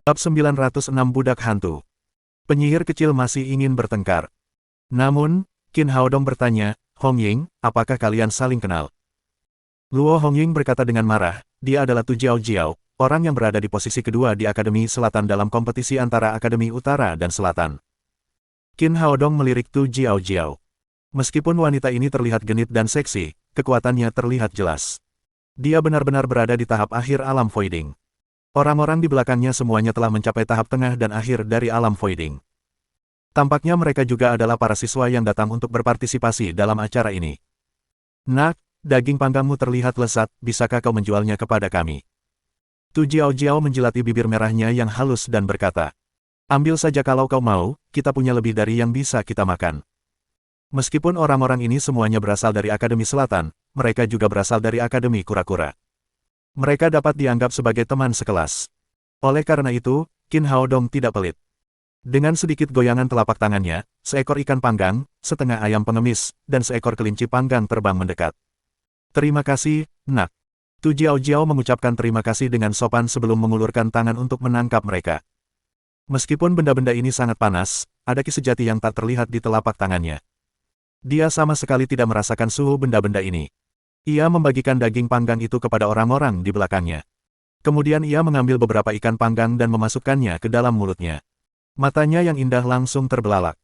Bab 906 Budak Hantu. Penyihir kecil masih ingin bertengkar. Namun, Qin Haodong bertanya, Hong Ying, apakah kalian saling kenal? Luo Hongying berkata dengan marah, dia adalah Tu Jiao Jiao, orang yang berada di posisi kedua di Akademi Selatan dalam kompetisi antara Akademi Utara dan Selatan. Qin Haodong melirik Tu Jiao Jiao. Meskipun wanita ini terlihat genit dan seksi, kekuatannya terlihat jelas. Dia benar-benar berada di tahap akhir alam voiding. Orang-orang di belakangnya semuanya telah mencapai tahap tengah dan akhir dari alam voiding. Tampaknya mereka juga adalah para siswa yang datang untuk berpartisipasi dalam acara ini. Nak, daging panggangmu terlihat lezat, bisakah kau menjualnya kepada kami? Tu Jiao Jiao menjilati bibir merahnya yang halus dan berkata, ambil saja kalau kau mau, kita punya lebih dari yang bisa kita makan. Meskipun orang-orang ini semuanya berasal dari Akademi Selatan, mereka juga berasal dari Akademi Kura-Kura. Mereka dapat dianggap sebagai teman sekelas. Oleh karena itu, Qin Haodong tidak pelit. Dengan sedikit goyangan telapak tangannya, seekor ikan panggang, setengah ayam pengemis, dan seekor kelinci panggang terbang mendekat. Terima kasih, Nak. Tu Jiao Jiao mengucapkan terima kasih dengan sopan sebelum mengulurkan tangan untuk menangkap mereka. Meskipun benda-benda ini sangat panas, ada ki sejati yang tak terlihat di telapak tangannya. Dia sama sekali tidak merasakan suhu benda-benda ini. Ia membagikan daging panggang itu kepada orang-orang di belakangnya. Kemudian ia mengambil beberapa ikan panggang dan memasukkannya ke dalam mulutnya. Matanya yang indah langsung terbelalak.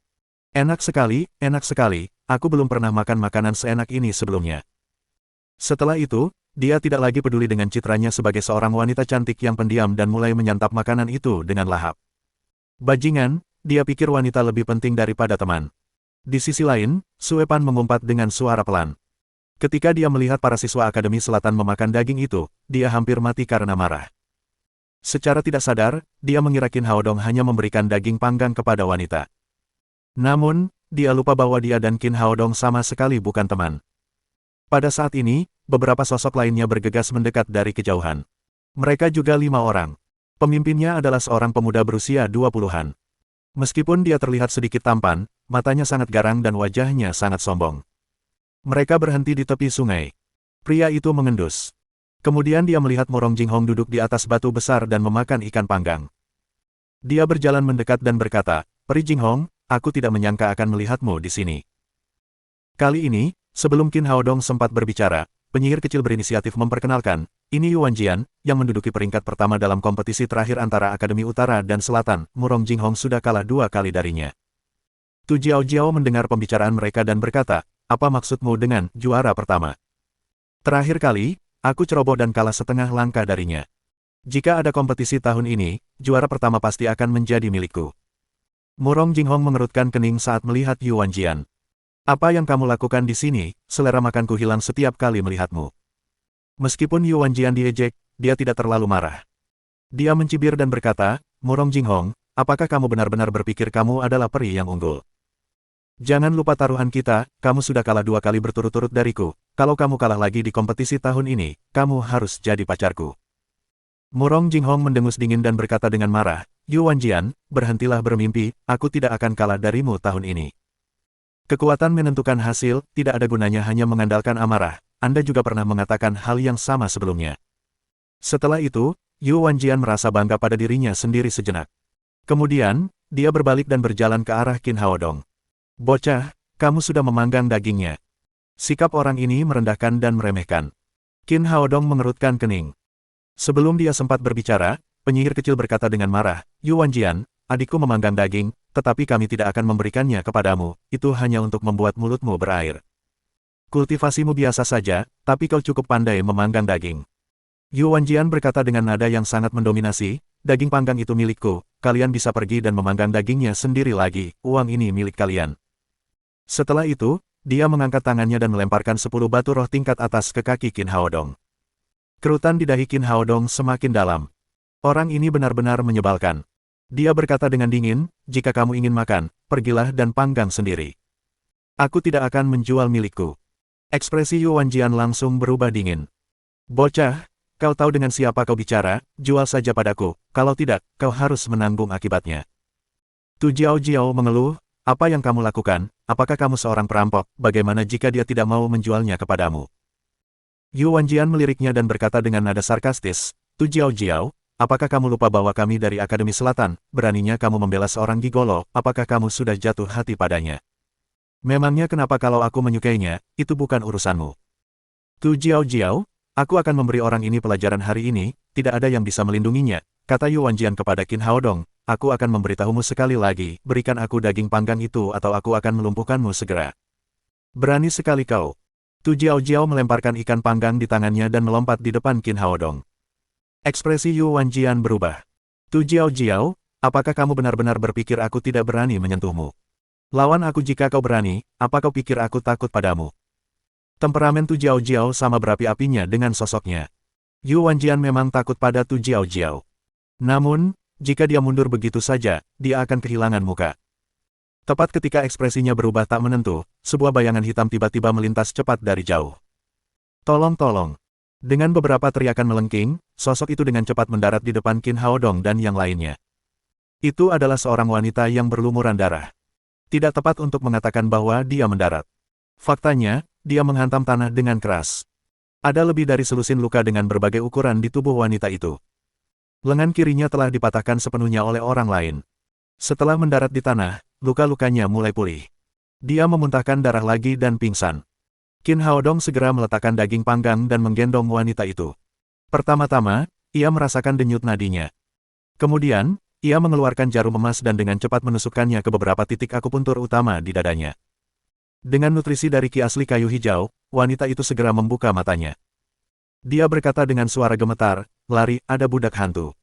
Enak sekali, aku belum pernah makan makanan seenak ini sebelumnya. Setelah itu, dia tidak lagi peduli dengan citranya sebagai seorang wanita cantik yang pendiam dan mulai menyantap makanan itu dengan lahap. Bajingan, dia pikir wanita lebih penting daripada teman. Di sisi lain, Sue Pan mengumpat dengan suara pelan. Ketika dia melihat para siswa Akademi Selatan memakan daging itu, dia hampir mati karena marah. Secara tidak sadar, dia mengira Qin Haodong hanya memberikan daging panggang kepada wanita. Namun, dia lupa bahwa dia dan Qin Haodong sama sekali bukan teman. Pada saat ini, beberapa sosok lainnya bergegas mendekat dari kejauhan. Mereka juga 5 orang. Pemimpinnya adalah seorang pemuda berusia 20-an. Meskipun dia terlihat sedikit tampan, matanya sangat garang dan wajahnya sangat sombong. Mereka berhenti di tepi sungai. Pria itu mengendus. Kemudian dia melihat Morong Jinghong duduk di atas batu besar dan memakan ikan panggang. Dia berjalan mendekat dan berkata, Peri Jinghong, aku tidak menyangka akan melihatmu di sini. Kali ini, sebelum Qin Haodong sempat berbicara, penyihir kecil berinisiatif memperkenalkan, ini Yuan Jian, yang menduduki peringkat pertama dalam kompetisi terakhir antara Akademi Utara dan Selatan. Morong Jinghong sudah kalah 2 kali darinya. Tu Jiao Jiao mendengar pembicaraan mereka dan berkata, apa maksudmu dengan juara pertama? Terakhir kali, aku ceroboh dan kalah setengah langkah darinya. Jika ada kompetisi tahun ini, juara pertama pasti akan menjadi milikku. Morong Jinghong mengerutkan kening saat melihat Yuan Jian. Apa yang kamu lakukan di sini? Selera makanku hilang setiap kali melihatmu. Meskipun Yuan Jian diejek, dia tidak terlalu marah. Dia mencibir dan berkata, Morong Jinghong, apakah kamu benar-benar berpikir kamu adalah peri yang unggul? Jangan lupa taruhan kita, kamu sudah kalah 2 kali berturut-turut dariku. Kalau kamu kalah lagi di kompetisi tahun ini, kamu harus jadi pacarku. Morong Jinghong mendengus dingin dan berkata dengan marah, Yuan Jian, berhentilah bermimpi, aku tidak akan kalah darimu tahun ini. Kekuatan menentukan hasil, tidak ada gunanya hanya mengandalkan amarah. Anda juga pernah mengatakan hal yang sama sebelumnya. Setelah itu, Yuan Jian merasa bangga pada dirinya sendiri sejenak. Kemudian, dia berbalik dan berjalan ke arah Qin Haodong. Bocah, kamu sudah memanggang dagingnya. Sikap orang ini merendahkan dan meremehkan. Qin Haodong mengerutkan kening. Sebelum dia sempat berbicara, penyihir kecil berkata dengan marah, Yuan Jian, adikku memanggang daging, tetapi kami tidak akan memberikannya kepadamu, itu hanya untuk membuat mulutmu berair. Kultivasimu biasa saja, tapi kau cukup pandai memanggang daging. Yuan Jian berkata dengan nada yang sangat mendominasi, daging panggang itu milikku, kalian bisa pergi dan memanggang dagingnya sendiri lagi, uang ini milik kalian. Setelah itu, dia mengangkat tangannya dan melemparkan 10 batu roh tingkat atas ke kaki Qin Haodong. Kerutan di dahi Qin Haodong semakin dalam. Orang ini benar-benar menyebalkan. Dia berkata dengan dingin, jika kamu ingin makan, pergilah dan panggang sendiri. Aku tidak akan menjual milikku. Ekspresi Yuan Jian langsung berubah dingin. Bocah, kau tahu dengan siapa kau bicara, jual saja padaku, kalau tidak, kau harus menanggung akibatnya. Tu Jiao Jiao mengeluh, apa yang kamu lakukan, apakah kamu seorang perampok, bagaimana jika dia tidak mau menjualnya kepadamu? Yuan Jian meliriknya dan berkata dengan nada sarkastis, Tu Jiao Jiao, apakah kamu lupa bahwa kami dari Akademi Selatan? Beraninya kamu membela seorang gigolo, apakah kamu sudah jatuh hati padanya? Memangnya kenapa kalau aku menyukainya, itu bukan urusanmu. Tu Jiao Jiao, aku akan memberi orang ini pelajaran hari ini, tidak ada yang bisa melindunginya, kata Yu Wanjian kepada Qin Haodong. Aku akan memberitahumu sekali lagi, berikan aku daging panggang itu atau aku akan melumpuhkanmu segera. Berani sekali kau. Tu Jiao Jiao melemparkan ikan panggang di tangannya dan melompat di depan Qin Haodong. Ekspresi Yu Wanjian berubah. Tu Jiao Jiao, apakah kamu benar-benar berpikir aku tidak berani menyentuhmu? Lawan aku jika kau berani, apa kau pikir aku takut padamu? Temperamen Tu Jiao Jiao sama berapi-apinya dengan sosoknya. Yu Wanjian memang takut pada Tu Jiao Jiao. Namun, jika dia mundur begitu saja, dia akan kehilangan muka. Tepat ketika ekspresinya berubah tak menentu, sebuah bayangan hitam tiba-tiba melintas cepat dari jauh. Tolong tolong. Dengan beberapa teriakan melengking, sosok itu dengan cepat mendarat di depan Qin Haodong dan yang lainnya. Itu adalah seorang wanita yang berlumuran darah. Tidak tepat untuk mengatakan bahwa dia mendarat. Faktanya, dia menghantam tanah dengan keras. Ada lebih dari selusin luka dengan berbagai ukuran di tubuh wanita itu. Lengan kirinya telah dipatahkan sepenuhnya oleh orang lain. Setelah mendarat di tanah, luka-lukanya mulai pulih. Dia memuntahkan darah lagi dan pingsan. Qin Haodong segera meletakkan daging panggang dan menggendong wanita itu. Pertama-tama, ia merasakan denyut nadinya. Kemudian, ia mengeluarkan jarum emas dan dengan cepat menusukkannya ke beberapa titik akupuntur utama di dadanya. Dengan nutrisi dari ki asli kayu hijau, wanita itu segera membuka matanya. Dia berkata dengan suara gemetar, "Lari, ada budak hantu."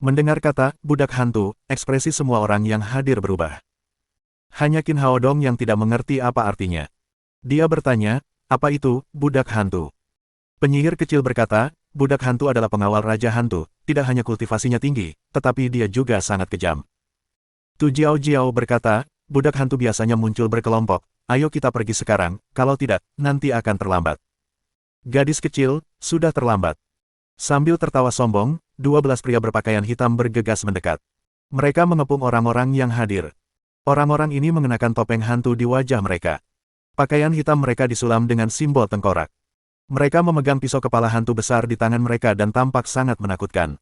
Mendengar kata, budak hantu, ekspresi semua orang yang hadir berubah. Hanya Qin Haodong yang tidak mengerti apa artinya. Dia bertanya, apa itu, budak hantu? Penyihir kecil berkata, budak hantu adalah pengawal Raja Hantu, tidak hanya kultivasinya tinggi, tetapi dia juga sangat kejam. Tu Jiao Jiao berkata, budak hantu biasanya muncul berkelompok, ayo kita pergi sekarang, kalau tidak, nanti akan terlambat. Gadis kecil, sudah terlambat. Sambil tertawa sombong, 12 pria berpakaian hitam bergegas mendekat. Mereka mengepung orang-orang yang hadir. Orang-orang ini mengenakan topeng hantu di wajah mereka. Pakaian hitam mereka disulam dengan simbol tengkorak. Mereka memegang pisau kepala hantu besar di tangan mereka dan tampak sangat menakutkan.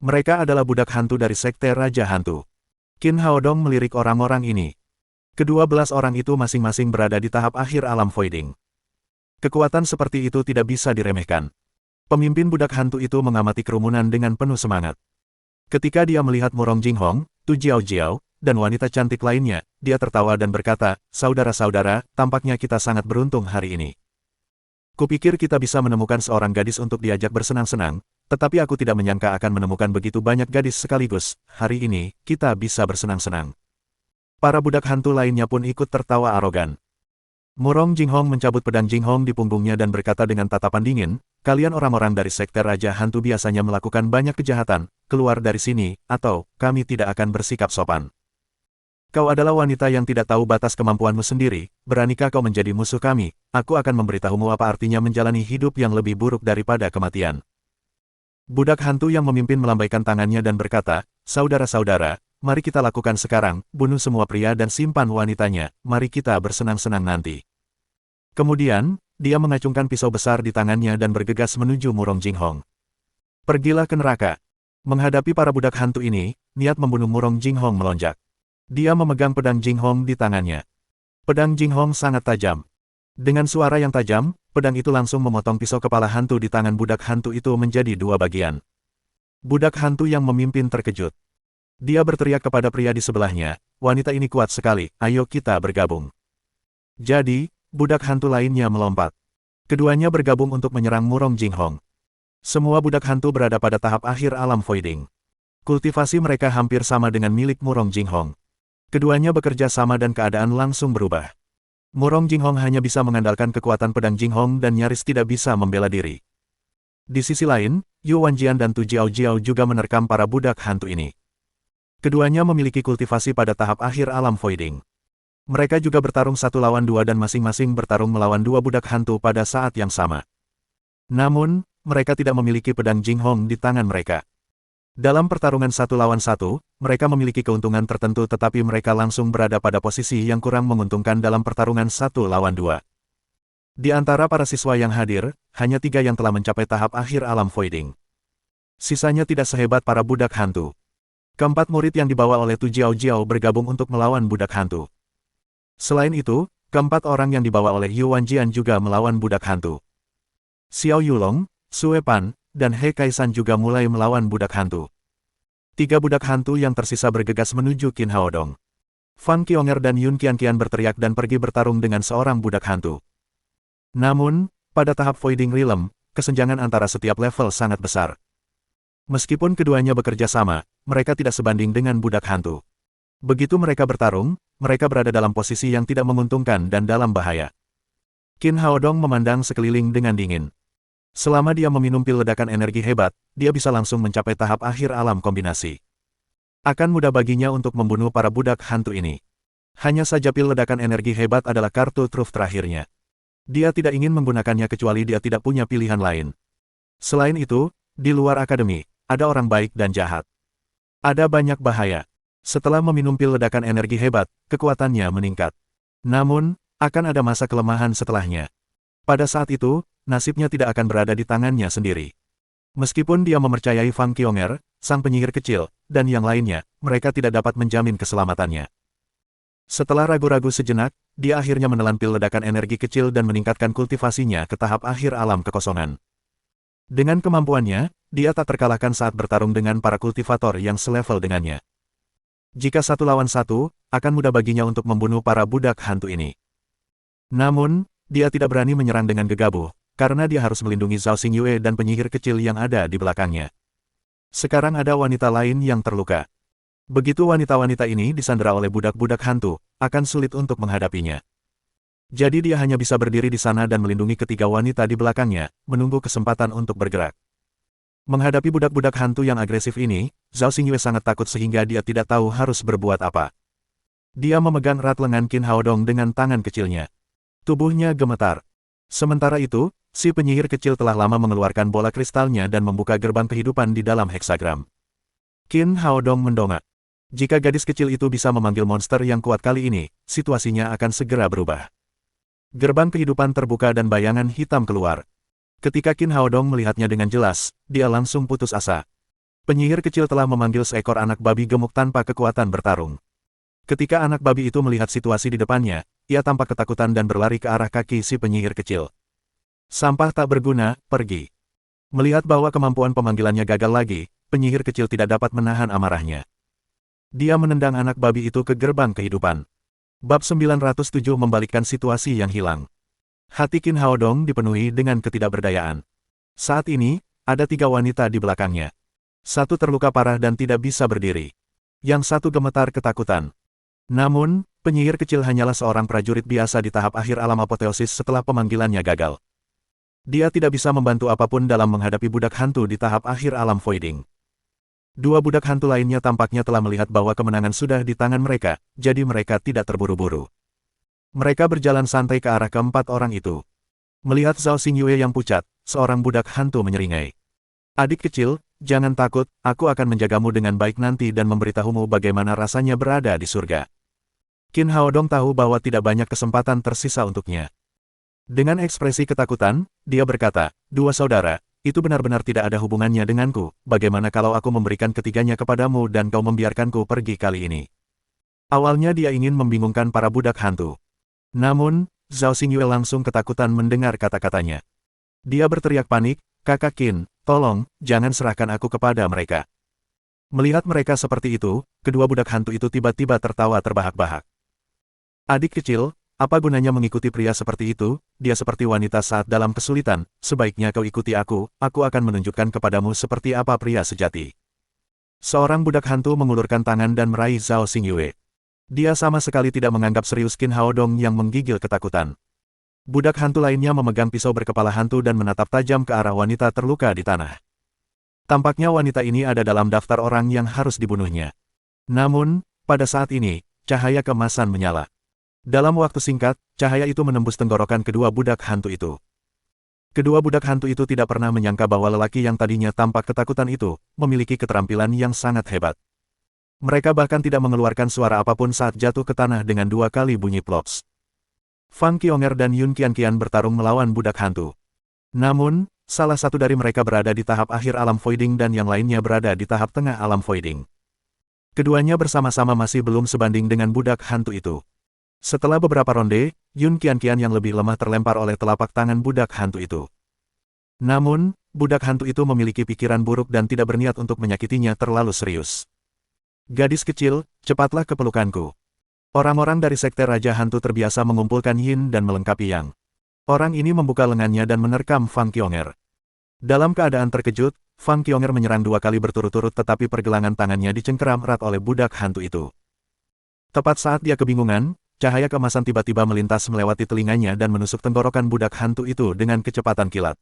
Mereka adalah budak hantu dari Sekte Raja Hantu. Qin Haodong melirik orang-orang ini. Kedua belas orang itu masing-masing berada di tahap akhir alam voiding. Kekuatan seperti itu tidak bisa diremehkan. Pemimpin budak hantu itu mengamati kerumunan dengan penuh semangat. Ketika dia melihat Murong Jinghong, Tu Jiao Jiao, dan wanita cantik lainnya, dia tertawa dan berkata, saudara-saudara, tampaknya kita sangat beruntung hari ini. Kupikir kita bisa menemukan seorang gadis untuk diajak bersenang-senang, tetapi aku tidak menyangka akan menemukan begitu banyak gadis sekaligus. Hari ini, kita bisa bersenang-senang. Para budak hantu lainnya pun ikut tertawa arogan. Murong Jinghong mencabut pedang Jinghong di punggungnya dan berkata dengan tatapan dingin, kalian orang-orang dari Sekte Raja Hantu biasanya melakukan banyak kejahatan, keluar dari sini, atau kami tidak akan bersikap sopan. Kau adalah wanita yang tidak tahu batas kemampuanmu sendiri, beranikah kau menjadi musuh kami? Aku akan memberitahumu apa artinya menjalani hidup yang lebih buruk daripada kematian. Budak hantu yang memimpin melambaikan tangannya dan berkata, saudara-saudara, mari kita lakukan sekarang, bunuh semua pria dan simpan wanitanya, mari kita bersenang-senang nanti. Kemudian, dia mengacungkan pisau besar di tangannya dan bergegas menuju Murong Jinghong. Pergilah ke neraka. Menghadapi para budak hantu ini, niat membunuh Murong Jinghong melonjak. Dia memegang pedang Jinghong di tangannya. Pedang Jinghong sangat tajam. Dengan suara yang tajam, pedang itu langsung memotong pisau kepala hantu di tangan budak hantu itu menjadi dua bagian. Budak hantu yang memimpin terkejut. Dia berteriak kepada pria di sebelahnya, wanita ini kuat sekali, ayo kita bergabung. Jadi, budak hantu lainnya melompat. Keduanya bergabung untuk menyerang Murong Jinghong. Semua budak hantu berada pada tahap akhir alam voiding. Kultivasi mereka hampir sama dengan milik Murong Jinghong. Keduanya bekerja sama dan keadaan langsung berubah. Murong Jinghong hanya bisa mengandalkan kekuatan pedang Jinghong dan nyaris tidak bisa membela diri. Di sisi lain, Yu Wanjian dan Tu Jiao Jiao juga menerkam para budak hantu ini. Keduanya memiliki kultivasi pada tahap akhir alam voiding. Mereka juga bertarung 1 lawan 2 dan masing-masing bertarung melawan 2 budak hantu pada saat yang sama. Namun, mereka tidak memiliki pedang Jinghong di tangan mereka. Dalam pertarungan 1 lawan 1, mereka memiliki keuntungan tertentu tetapi mereka langsung berada pada posisi yang kurang menguntungkan dalam pertarungan 1 lawan 2. Di antara para siswa yang hadir, hanya 3 yang telah mencapai tahap akhir alam voiding. Sisanya tidak sehebat para budak hantu. Keempat murid yang dibawa oleh Tu Jiao Jiao bergabung untuk melawan budak hantu. Selain itu, keempat orang yang dibawa oleh Yuan Jian juga melawan budak hantu. Xiao Yulong, Sue Pan, dan He Kaisan juga mulai melawan budak hantu. 3 budak hantu yang tersisa bergegas menuju Qin Haodong. Fang Qionger dan Yun Qianqian berteriak dan pergi bertarung dengan seorang budak hantu. Namun, pada tahap Voiding Realm, kesenjangan antara setiap level sangat besar. Meskipun keduanya bekerja sama, mereka tidak sebanding dengan budak hantu. Begitu mereka bertarung, mereka berada dalam posisi yang tidak menguntungkan dan dalam bahaya. Qin Haodong memandang sekeliling dengan dingin. Selama dia meminum pil ledakan energi hebat, dia bisa langsung mencapai tahap akhir alam kombinasi. Akan mudah baginya untuk membunuh para budak hantu ini. Hanya saja pil ledakan energi hebat adalah kartu truf terakhirnya. Dia tidak ingin menggunakannya kecuali dia tidak punya pilihan lain. Selain itu, di luar akademi, ada orang baik dan jahat. Ada banyak bahaya. Setelah meminum pil ledakan energi hebat, kekuatannya meningkat. Namun, akan ada masa kelemahan setelahnya. Pada saat itu, nasibnya tidak akan berada di tangannya sendiri. Meskipun dia mempercayai Fang Qionger, sang penyihir kecil, dan yang lainnya, mereka tidak dapat menjamin keselamatannya. Setelah ragu-ragu sejenak, dia akhirnya menelan pil ledakan energi kecil dan meningkatkan kultivasinya ke tahap akhir alam kekosongan. Dengan kemampuannya, dia tak terkalahkan saat bertarung dengan para kultivator yang selevel dengannya. Jika 1 lawan 1, akan mudah baginya untuk membunuh para budak hantu ini. Namun, dia tidak berani menyerang dengan gegabah, karena dia harus melindungi Zhao Xingyue dan penyihir kecil yang ada di belakangnya. Sekarang ada wanita lain yang terluka. Begitu wanita-wanita ini disandera oleh budak-budak hantu, akan sulit untuk menghadapinya. Jadi dia hanya bisa berdiri di sana dan melindungi ketiga wanita di belakangnya, menunggu kesempatan untuk bergerak. Menghadapi budak-budak hantu yang agresif ini, Zhao Xingyue sangat takut sehingga dia tidak tahu harus berbuat apa. Dia memegang erat lengan Qin Haodong dengan tangan kecilnya. Tubuhnya gemetar. Sementara itu, si penyihir kecil telah lama mengeluarkan bola kristalnya dan membuka gerbang kehidupan di dalam heksagram. Qin Haodong mendongak. Jika gadis kecil itu bisa memanggil monster yang kuat kali ini, situasinya akan segera berubah. Gerbang kehidupan terbuka dan bayangan hitam keluar. Ketika Qin Haodong melihatnya dengan jelas, dia langsung putus asa. Penyihir kecil telah memanggil seekor anak babi gemuk tanpa kekuatan bertarung. Ketika anak babi itu melihat situasi di depannya, ia tampak ketakutan dan berlari ke arah kaki si penyihir kecil. Sampah tak berguna, pergi. Melihat bahwa kemampuan pemanggilannya gagal lagi, penyihir kecil tidak dapat menahan amarahnya. Dia menendang anak babi itu ke gerbang kehidupan. Bab 907 membalikkan situasi yang hilang. Hati Qin Haodong dipenuhi dengan ketidakberdayaan. Saat ini, ada 3 wanita di belakangnya. 1 terluka parah dan tidak bisa berdiri. Yang 1 gemetar ketakutan. Namun, penyihir kecil hanyalah seorang prajurit biasa di tahap akhir alam apoteosis setelah pemanggilannya gagal. Dia tidak bisa membantu apapun dalam menghadapi budak hantu di tahap akhir alam voiding. 2 budak hantu lainnya tampaknya telah melihat bahwa kemenangan sudah di tangan mereka, jadi mereka tidak terburu-buru. Mereka berjalan santai ke arah keempat orang itu. Melihat Zhao Xingyue yang pucat, seorang budak hantu menyeringai. Adik kecil, jangan takut, aku akan menjagamu dengan baik nanti dan memberitahumu bagaimana rasanya berada di surga. Qin Haodong tahu bahwa tidak banyak kesempatan tersisa untuknya. Dengan ekspresi ketakutan, dia berkata, 2 saudara, itu benar-benar tidak ada hubungannya denganku, bagaimana kalau aku memberikan ketiganya kepadamu dan kau membiarkanku pergi kali ini. Awalnya dia ingin membingungkan para budak hantu. Namun, Zhao Xingyue langsung ketakutan mendengar kata-katanya. Dia berteriak panik, kakak Qin, tolong, jangan serahkan aku kepada mereka. Melihat mereka seperti itu, kedua budak hantu itu tiba-tiba tertawa terbahak-bahak. Adik kecil, apa gunanya mengikuti pria seperti itu? Dia seperti wanita saat dalam kesulitan, sebaiknya kau ikuti aku akan menunjukkan kepadamu seperti apa pria sejati. Seorang budak hantu mengulurkan tangan dan meraih Zhao Xingyue. Dia sama sekali tidak menganggap serius Qin Haodong yang menggigil ketakutan. Budak hantu lainnya memegang pisau berkepala hantu dan menatap tajam ke arah wanita terluka di tanah. Tampaknya wanita ini ada dalam daftar orang yang harus dibunuhnya. Namun, pada saat ini, cahaya keemasan menyala. Dalam waktu singkat, cahaya itu menembus tenggorokan kedua budak hantu itu. Kedua budak hantu itu tidak pernah menyangka bahwa lelaki yang tadinya tampak ketakutan itu, memiliki keterampilan yang sangat hebat. Mereka bahkan tidak mengeluarkan suara apapun saat jatuh ke tanah dengan 2 kali bunyi plops. Fang Qionger dan Yun Qianqian bertarung melawan budak hantu. Namun, salah satu dari mereka berada di tahap akhir alam voiding dan yang lainnya berada di tahap tengah alam voiding. Keduanya bersama-sama masih belum sebanding dengan budak hantu itu. Setelah beberapa ronde, Yun Qianqian yang lebih lemah terlempar oleh telapak tangan budak hantu itu. Namun, budak hantu itu memiliki pikiran buruk dan tidak berniat untuk menyakitinya terlalu serius. Gadis kecil, cepatlah ke pelukanku. Orang-orang dari sekte Raja Hantu terbiasa mengumpulkan Yin dan melengkapi Yang. Orang ini membuka lengannya dan menerkam Fang Qionger. Dalam keadaan terkejut, Fang Qionger menyerang 2 kali berturut-turut tetapi pergelangan tangannya dicengkeram erat oleh budak hantu itu. Tepat saat dia kebingungan, cahaya keemasan tiba-tiba melintas melewati telinganya dan menusuk tenggorokan budak hantu itu dengan kecepatan kilat.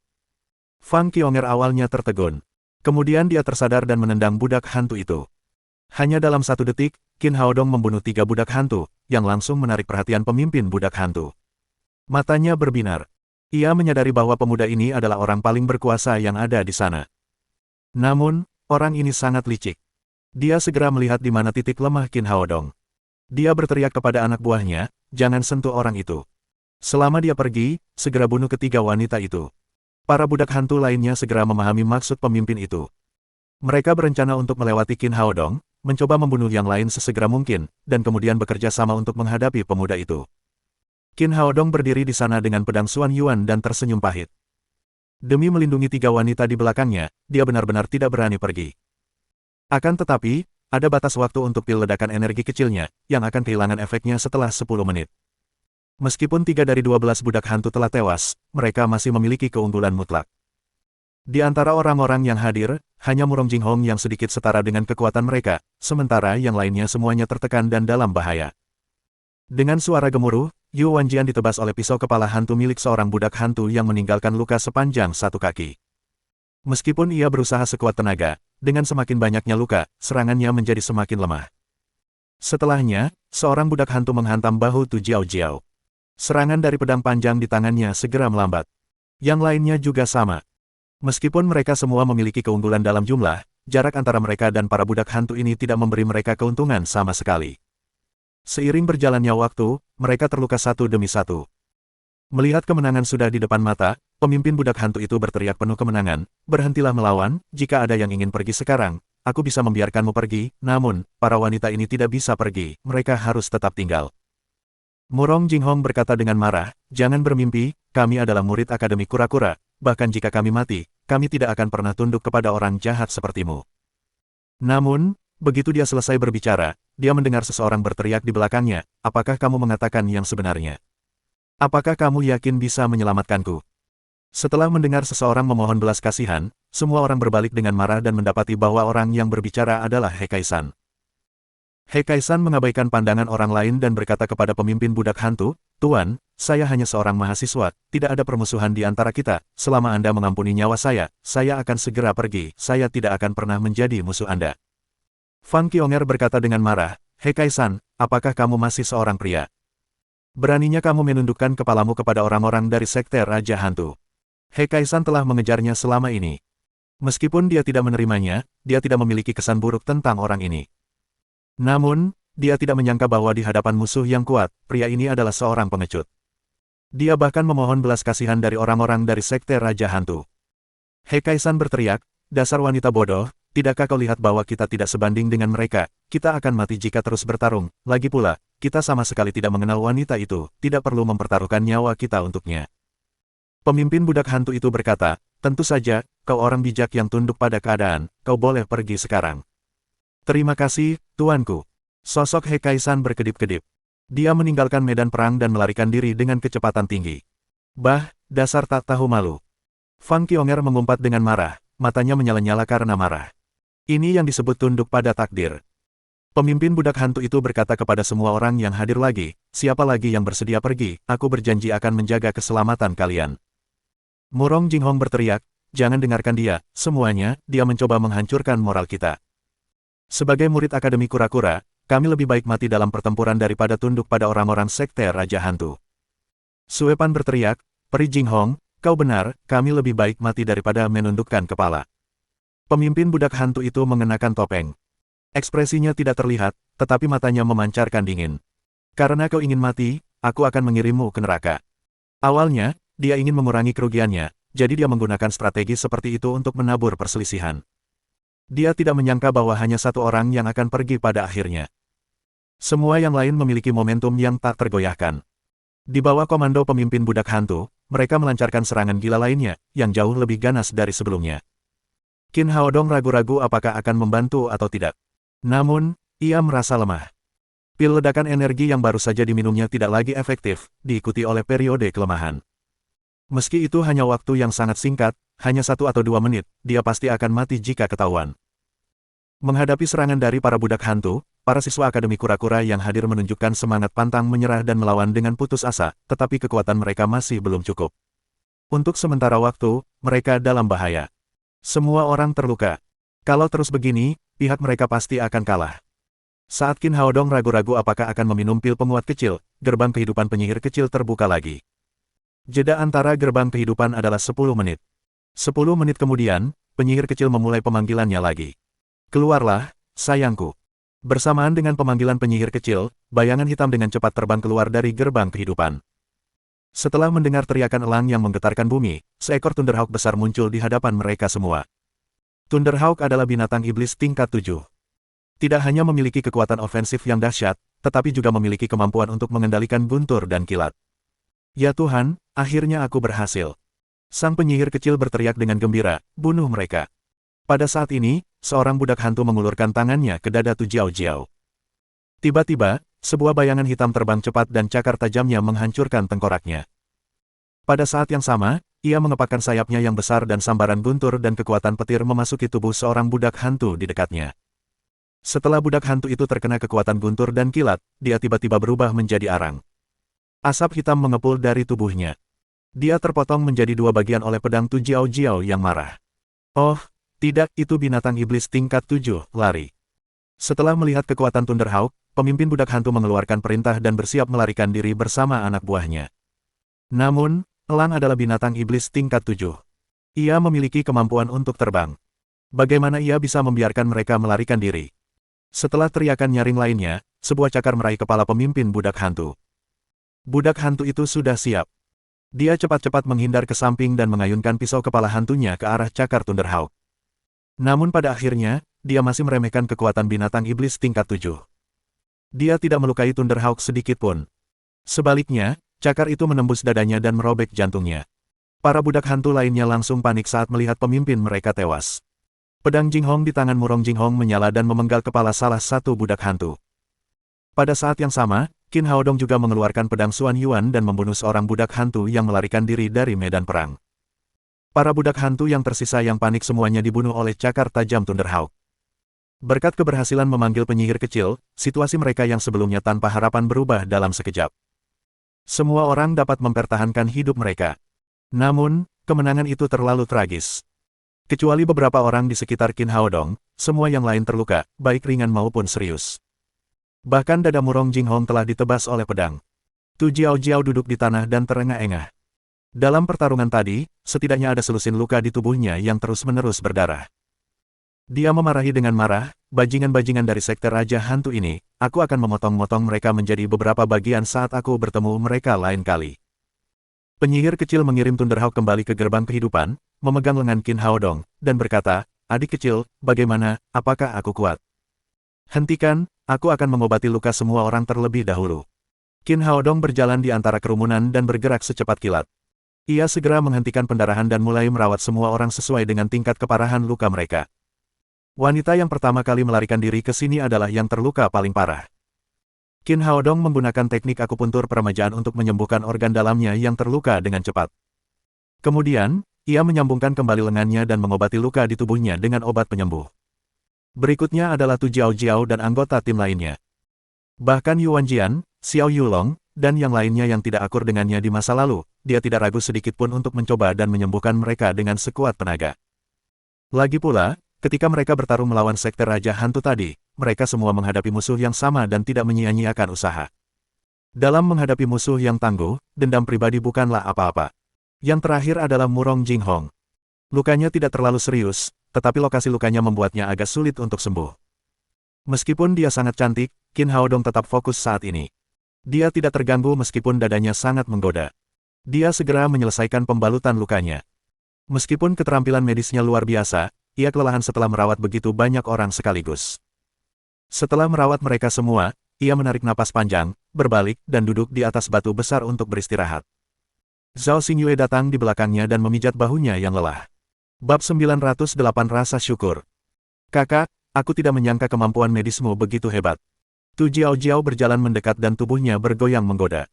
Fang Qionger awalnya tertegun. Kemudian dia tersadar dan menendang budak hantu itu. Hanya dalam 1 detik, Qin Haodong membunuh 3 budak hantu, yang langsung menarik perhatian pemimpin budak hantu. Matanya berbinar. Ia menyadari bahwa pemuda ini adalah orang paling berkuasa yang ada di sana. Namun, orang ini sangat licik. Dia segera melihat di mana titik lemah Qin Haodong. Dia berteriak kepada anak buahnya, jangan sentuh orang itu. Selama dia pergi, segera bunuh ketiga wanita itu. Para budak hantu lainnya segera memahami maksud pemimpin itu. Mereka berencana untuk melewati Qin Haodong, mencoba membunuh yang lain sesegera mungkin, dan kemudian bekerja sama untuk menghadapi pemuda itu. Qin Haodong berdiri di sana dengan pedang Xuan Yuan dan tersenyum pahit. Demi melindungi 3 wanita di belakangnya, dia benar-benar tidak berani pergi. Akan tetapi, ada batas waktu untuk pil ledakan energi kecilnya, yang akan kehilangan efeknya setelah 10 menit. Meskipun 3 dari 12 budak hantu telah tewas, mereka masih memiliki keunggulan mutlak. Di antara orang-orang yang hadir, hanya Murong Jinghong yang sedikit setara dengan kekuatan mereka, sementara yang lainnya semuanya tertekan dan dalam bahaya. Dengan suara gemuruh, Yu Wanjian ditebas oleh pisau kepala hantu milik seorang budak hantu yang meninggalkan luka sepanjang 1 kaki. Meskipun ia berusaha sekuat tenaga, dengan semakin banyaknya luka, serangannya menjadi semakin lemah. Setelahnya, seorang budak hantu menghantam bahu Tu Jiao Jiao. Serangan dari pedang panjang di tangannya segera melambat. Yang lainnya juga sama. Meskipun mereka semua memiliki keunggulan dalam jumlah, jarak antara mereka dan para budak hantu ini tidak memberi mereka keuntungan sama sekali. Seiring berjalannya waktu, mereka terluka satu demi satu. Melihat kemenangan sudah di depan mata, pemimpin budak hantu itu berteriak penuh kemenangan, berhentilah melawan, jika ada yang ingin pergi sekarang, aku bisa membiarkanmu pergi, namun, para wanita ini tidak bisa pergi, mereka harus tetap tinggal. Murong Jinghong berkata dengan marah, jangan bermimpi, kami adalah murid Akademi Kura-Kura, bahkan jika kami mati, kami tidak akan pernah tunduk kepada orang jahat sepertimu. Namun, begitu dia selesai berbicara, dia mendengar seseorang berteriak di belakangnya, apakah kamu mengatakan yang sebenarnya? Apakah kamu yakin bisa menyelamatkanku? Setelah mendengar seseorang memohon belas kasihan, semua orang berbalik dengan marah dan mendapati bahwa orang yang berbicara adalah He Kaisan. He Kaisan mengabaikan pandangan orang lain dan berkata kepada pemimpin budak hantu, Tuan, saya hanya seorang mahasiswa, tidak ada permusuhan di antara kita, selama Anda mengampuni nyawa saya akan segera pergi, saya tidak akan pernah menjadi musuh Anda. Fang Qionger berkata dengan marah, He Kaisan, apakah kamu masih seorang pria? Beraninya kamu menundukkan kepalamu kepada orang-orang dari sekte Raja Hantu. He Kaisan telah mengejarnya selama ini. Meskipun dia tidak menerimanya, dia tidak memiliki kesan buruk tentang orang ini. Namun, dia tidak menyangka bahwa di hadapan musuh yang kuat, pria ini adalah seorang pengecut. Dia bahkan memohon belas kasihan dari orang-orang dari sekte Raja Hantu. He Kaisan berteriak, dasar wanita bodoh, tidakkah kau lihat bahwa kita tidak sebanding dengan mereka, kita akan mati jika terus bertarung, lagi pula, kita sama sekali tidak mengenal wanita itu, tidak perlu mempertaruhkan nyawa kita untuknya. Pemimpin budak hantu itu berkata, tentu saja, kau orang bijak yang tunduk pada keadaan, kau boleh pergi sekarang. Terima kasih, tuanku. Sosok He Kaisan berkedip-kedip. Dia meninggalkan medan perang dan melarikan diri dengan kecepatan tinggi. Bah, dasar tak tahu malu. Fang Qionger mengumpat dengan marah, matanya menyala-nyala karena marah. Ini yang disebut tunduk pada takdir. Pemimpin budak hantu itu berkata kepada semua orang yang hadir lagi, siapa lagi yang bersedia pergi, aku berjanji akan menjaga keselamatan kalian. Murong Jinghong berteriak, jangan dengarkan dia, semuanya, dia mencoba menghancurkan moral kita. Sebagai murid Akademi Kura-Kura, kami lebih baik mati dalam pertempuran daripada tunduk pada orang-orang sekte Raja Hantu. Suepan berteriak, Peri Jinghong, kau benar, kami lebih baik mati daripada menundukkan kepala. Pemimpin budak hantu itu mengenakan topeng. Ekspresinya tidak terlihat, tetapi matanya memancarkan dingin. Karena kau ingin mati, aku akan mengirimmu ke neraka. Awalnya, dia ingin mengurangi kerugiannya, jadi dia menggunakan strategi seperti itu untuk menabur perselisihan. Dia tidak menyangka bahwa hanya satu orang yang akan pergi pada akhirnya. Semua yang lain memiliki momentum yang tak tergoyahkan. Di bawah komando pemimpin budak hantu, mereka melancarkan serangan gila lainnya, yang jauh lebih ganas dari sebelumnya. Qin Haodong ragu-ragu apakah akan membantu atau tidak. Namun, ia merasa lemah. Pil ledakan energi yang baru saja diminumnya tidak lagi efektif, diikuti oleh periode kelemahan. Meski itu hanya waktu yang sangat singkat, hanya 1 atau 2 menit, dia pasti akan mati jika ketahuan. Menghadapi serangan dari para budak hantu, para siswa Akademi Kura-Kura yang hadir menunjukkan semangat pantang menyerah dan melawan dengan putus asa, tetapi kekuatan mereka masih belum cukup. Untuk sementara waktu, mereka dalam bahaya. Semua orang terluka. Kalau terus begini, pihak mereka pasti akan kalah. Saat Qin Haodong ragu-ragu apakah akan meminum pil penguat kecil, gerbang kehidupan penyihir kecil terbuka lagi. Jeda antara gerbang kehidupan adalah 10 menit. 10 menit kemudian, penyihir kecil memulai pemanggilannya lagi. Keluarlah, sayangku. Bersamaan dengan pemanggilan penyihir kecil, bayangan hitam dengan cepat terbang keluar dari gerbang kehidupan. Setelah mendengar teriakan elang yang menggetarkan bumi, seekor Thunderhawk besar muncul di hadapan mereka semua. Thunderhawk adalah binatang iblis tingkat 7. Tidak hanya memiliki kekuatan ofensif yang dahsyat, tetapi juga memiliki kemampuan untuk mengendalikan guntur dan kilat. Ya Tuhan, akhirnya aku berhasil. Sang penyihir kecil berteriak dengan gembira, bunuh mereka. Pada saat ini, seorang budak hantu mengulurkan tangannya ke dada Tu Jiao Jiao. Tiba-tiba, sebuah bayangan hitam terbang cepat dan cakar tajamnya menghancurkan tengkoraknya. Pada saat yang sama, ia mengepakkan sayapnya yang besar dan sambaran guntur dan kekuatan petir memasuki tubuh seorang budak hantu di dekatnya. Setelah budak hantu itu terkena kekuatan guntur dan kilat, dia tiba-tiba berubah menjadi arang. Asap hitam mengepul dari tubuhnya. Dia terpotong menjadi 2 bagian oleh pedang Tu Jiao Jiao yang marah. Oh, tidak, itu binatang iblis tingkat 7, lari. Setelah melihat kekuatan Thunderhawk, pemimpin budak hantu mengeluarkan perintah dan bersiap melarikan diri bersama anak buahnya. Namun, elang adalah binatang iblis tingkat 7. Ia memiliki kemampuan untuk terbang. Bagaimana ia bisa membiarkan mereka melarikan diri? Setelah teriakan nyaring lainnya, sebuah cakar meraih kepala pemimpin budak hantu. Budak hantu itu sudah siap. Dia cepat-cepat menghindar ke samping dan mengayunkan pisau kepala hantunya ke arah cakar Thunderhawk. Namun pada akhirnya, dia masih meremehkan kekuatan binatang iblis tingkat 7. Dia tidak melukai Thunderhawk sedikit pun. Sebaliknya, cakar itu menembus dadanya dan merobek jantungnya. Para budak hantu lainnya langsung panik saat melihat pemimpin mereka tewas. Pedang Jinghong di tangan Murong Jinghong menyala dan memenggal kepala salah satu budak hantu. Pada saat yang sama, Qin Haodong juga mengeluarkan pedang Xuan Yuan dan membunuh seorang budak hantu yang melarikan diri dari medan perang. Para budak hantu yang tersisa yang panik semuanya dibunuh oleh cakar tajam Thunderhawk. Berkat keberhasilan memanggil penyihir kecil, situasi mereka yang sebelumnya tanpa harapan berubah dalam sekejap. Semua orang dapat mempertahankan hidup mereka. Namun, kemenangan itu terlalu tragis. Kecuali beberapa orang di sekitar Qin Haodong, semua yang lain terluka, baik ringan maupun serius. Bahkan dada Murong Jinghong telah ditebas oleh pedang. Tu Jiao Jiao duduk di tanah dan terengah-engah. Dalam pertarungan tadi, setidaknya ada selusin luka di tubuhnya yang terus-menerus berdarah. Dia memarahi dengan marah, bajingan-bajingan dari sekte Raja Hantu ini, aku akan memotong-motong mereka menjadi beberapa bagian saat aku bertemu mereka lain kali. Penyihir kecil mengirim Thunderhawk kembali ke gerbang kehidupan, memegang lengan Qin Haodong, dan berkata, adik kecil, bagaimana, apakah aku kuat? Hentikan, aku akan mengobati luka semua orang terlebih dahulu. Qin Haodong berjalan di antara kerumunan dan bergerak secepat kilat. Ia segera menghentikan pendarahan dan mulai merawat semua orang sesuai dengan tingkat keparahan luka mereka. Wanita yang pertama kali melarikan diri ke sini adalah yang terluka paling parah. Qin Haodong menggunakan teknik akupuntur peremajaan untuk menyembuhkan organ dalamnya yang terluka dengan cepat. Kemudian, ia menyambungkan kembali lengannya dan mengobati luka di tubuhnya dengan obat penyembuh. Berikutnya adalah Tu Jiao Jiao dan anggota tim lainnya. Bahkan Yuan Jian, Xiao Yulong, dan yang lainnya yang tidak akur dengannya di masa lalu, dia tidak ragu sedikit pun untuk mencoba dan menyembuhkan mereka dengan sekuat tenaga. Lagi pula, ketika mereka bertarung melawan sekte Raja Hantu tadi, mereka semua menghadapi musuh yang sama dan tidak menyia-nyiakan usaha. Dalam menghadapi musuh yang tangguh, dendam pribadi bukanlah apa-apa. Yang terakhir adalah Murong Jinghong. Lukanya tidak terlalu serius, tetapi lokasi lukanya membuatnya agak sulit untuk sembuh. Meskipun dia sangat cantik, Qin Haodong tetap fokus saat ini. Dia tidak terganggu meskipun dadanya sangat menggoda. Dia segera menyelesaikan pembalutan lukanya. Meskipun keterampilan medisnya luar biasa, ia kelelahan setelah merawat begitu banyak orang sekaligus. Setelah merawat mereka semua, ia menarik napas panjang, berbalik, dan duduk di atas batu besar untuk beristirahat. Zhao Xingyue datang di belakangnya dan memijat bahunya yang lelah. Bab 908 Rasa Syukur. Kakak, aku tidak menyangka kemampuan medismu begitu hebat. Tu Jiao berjalan mendekat dan tubuhnya bergoyang menggoda.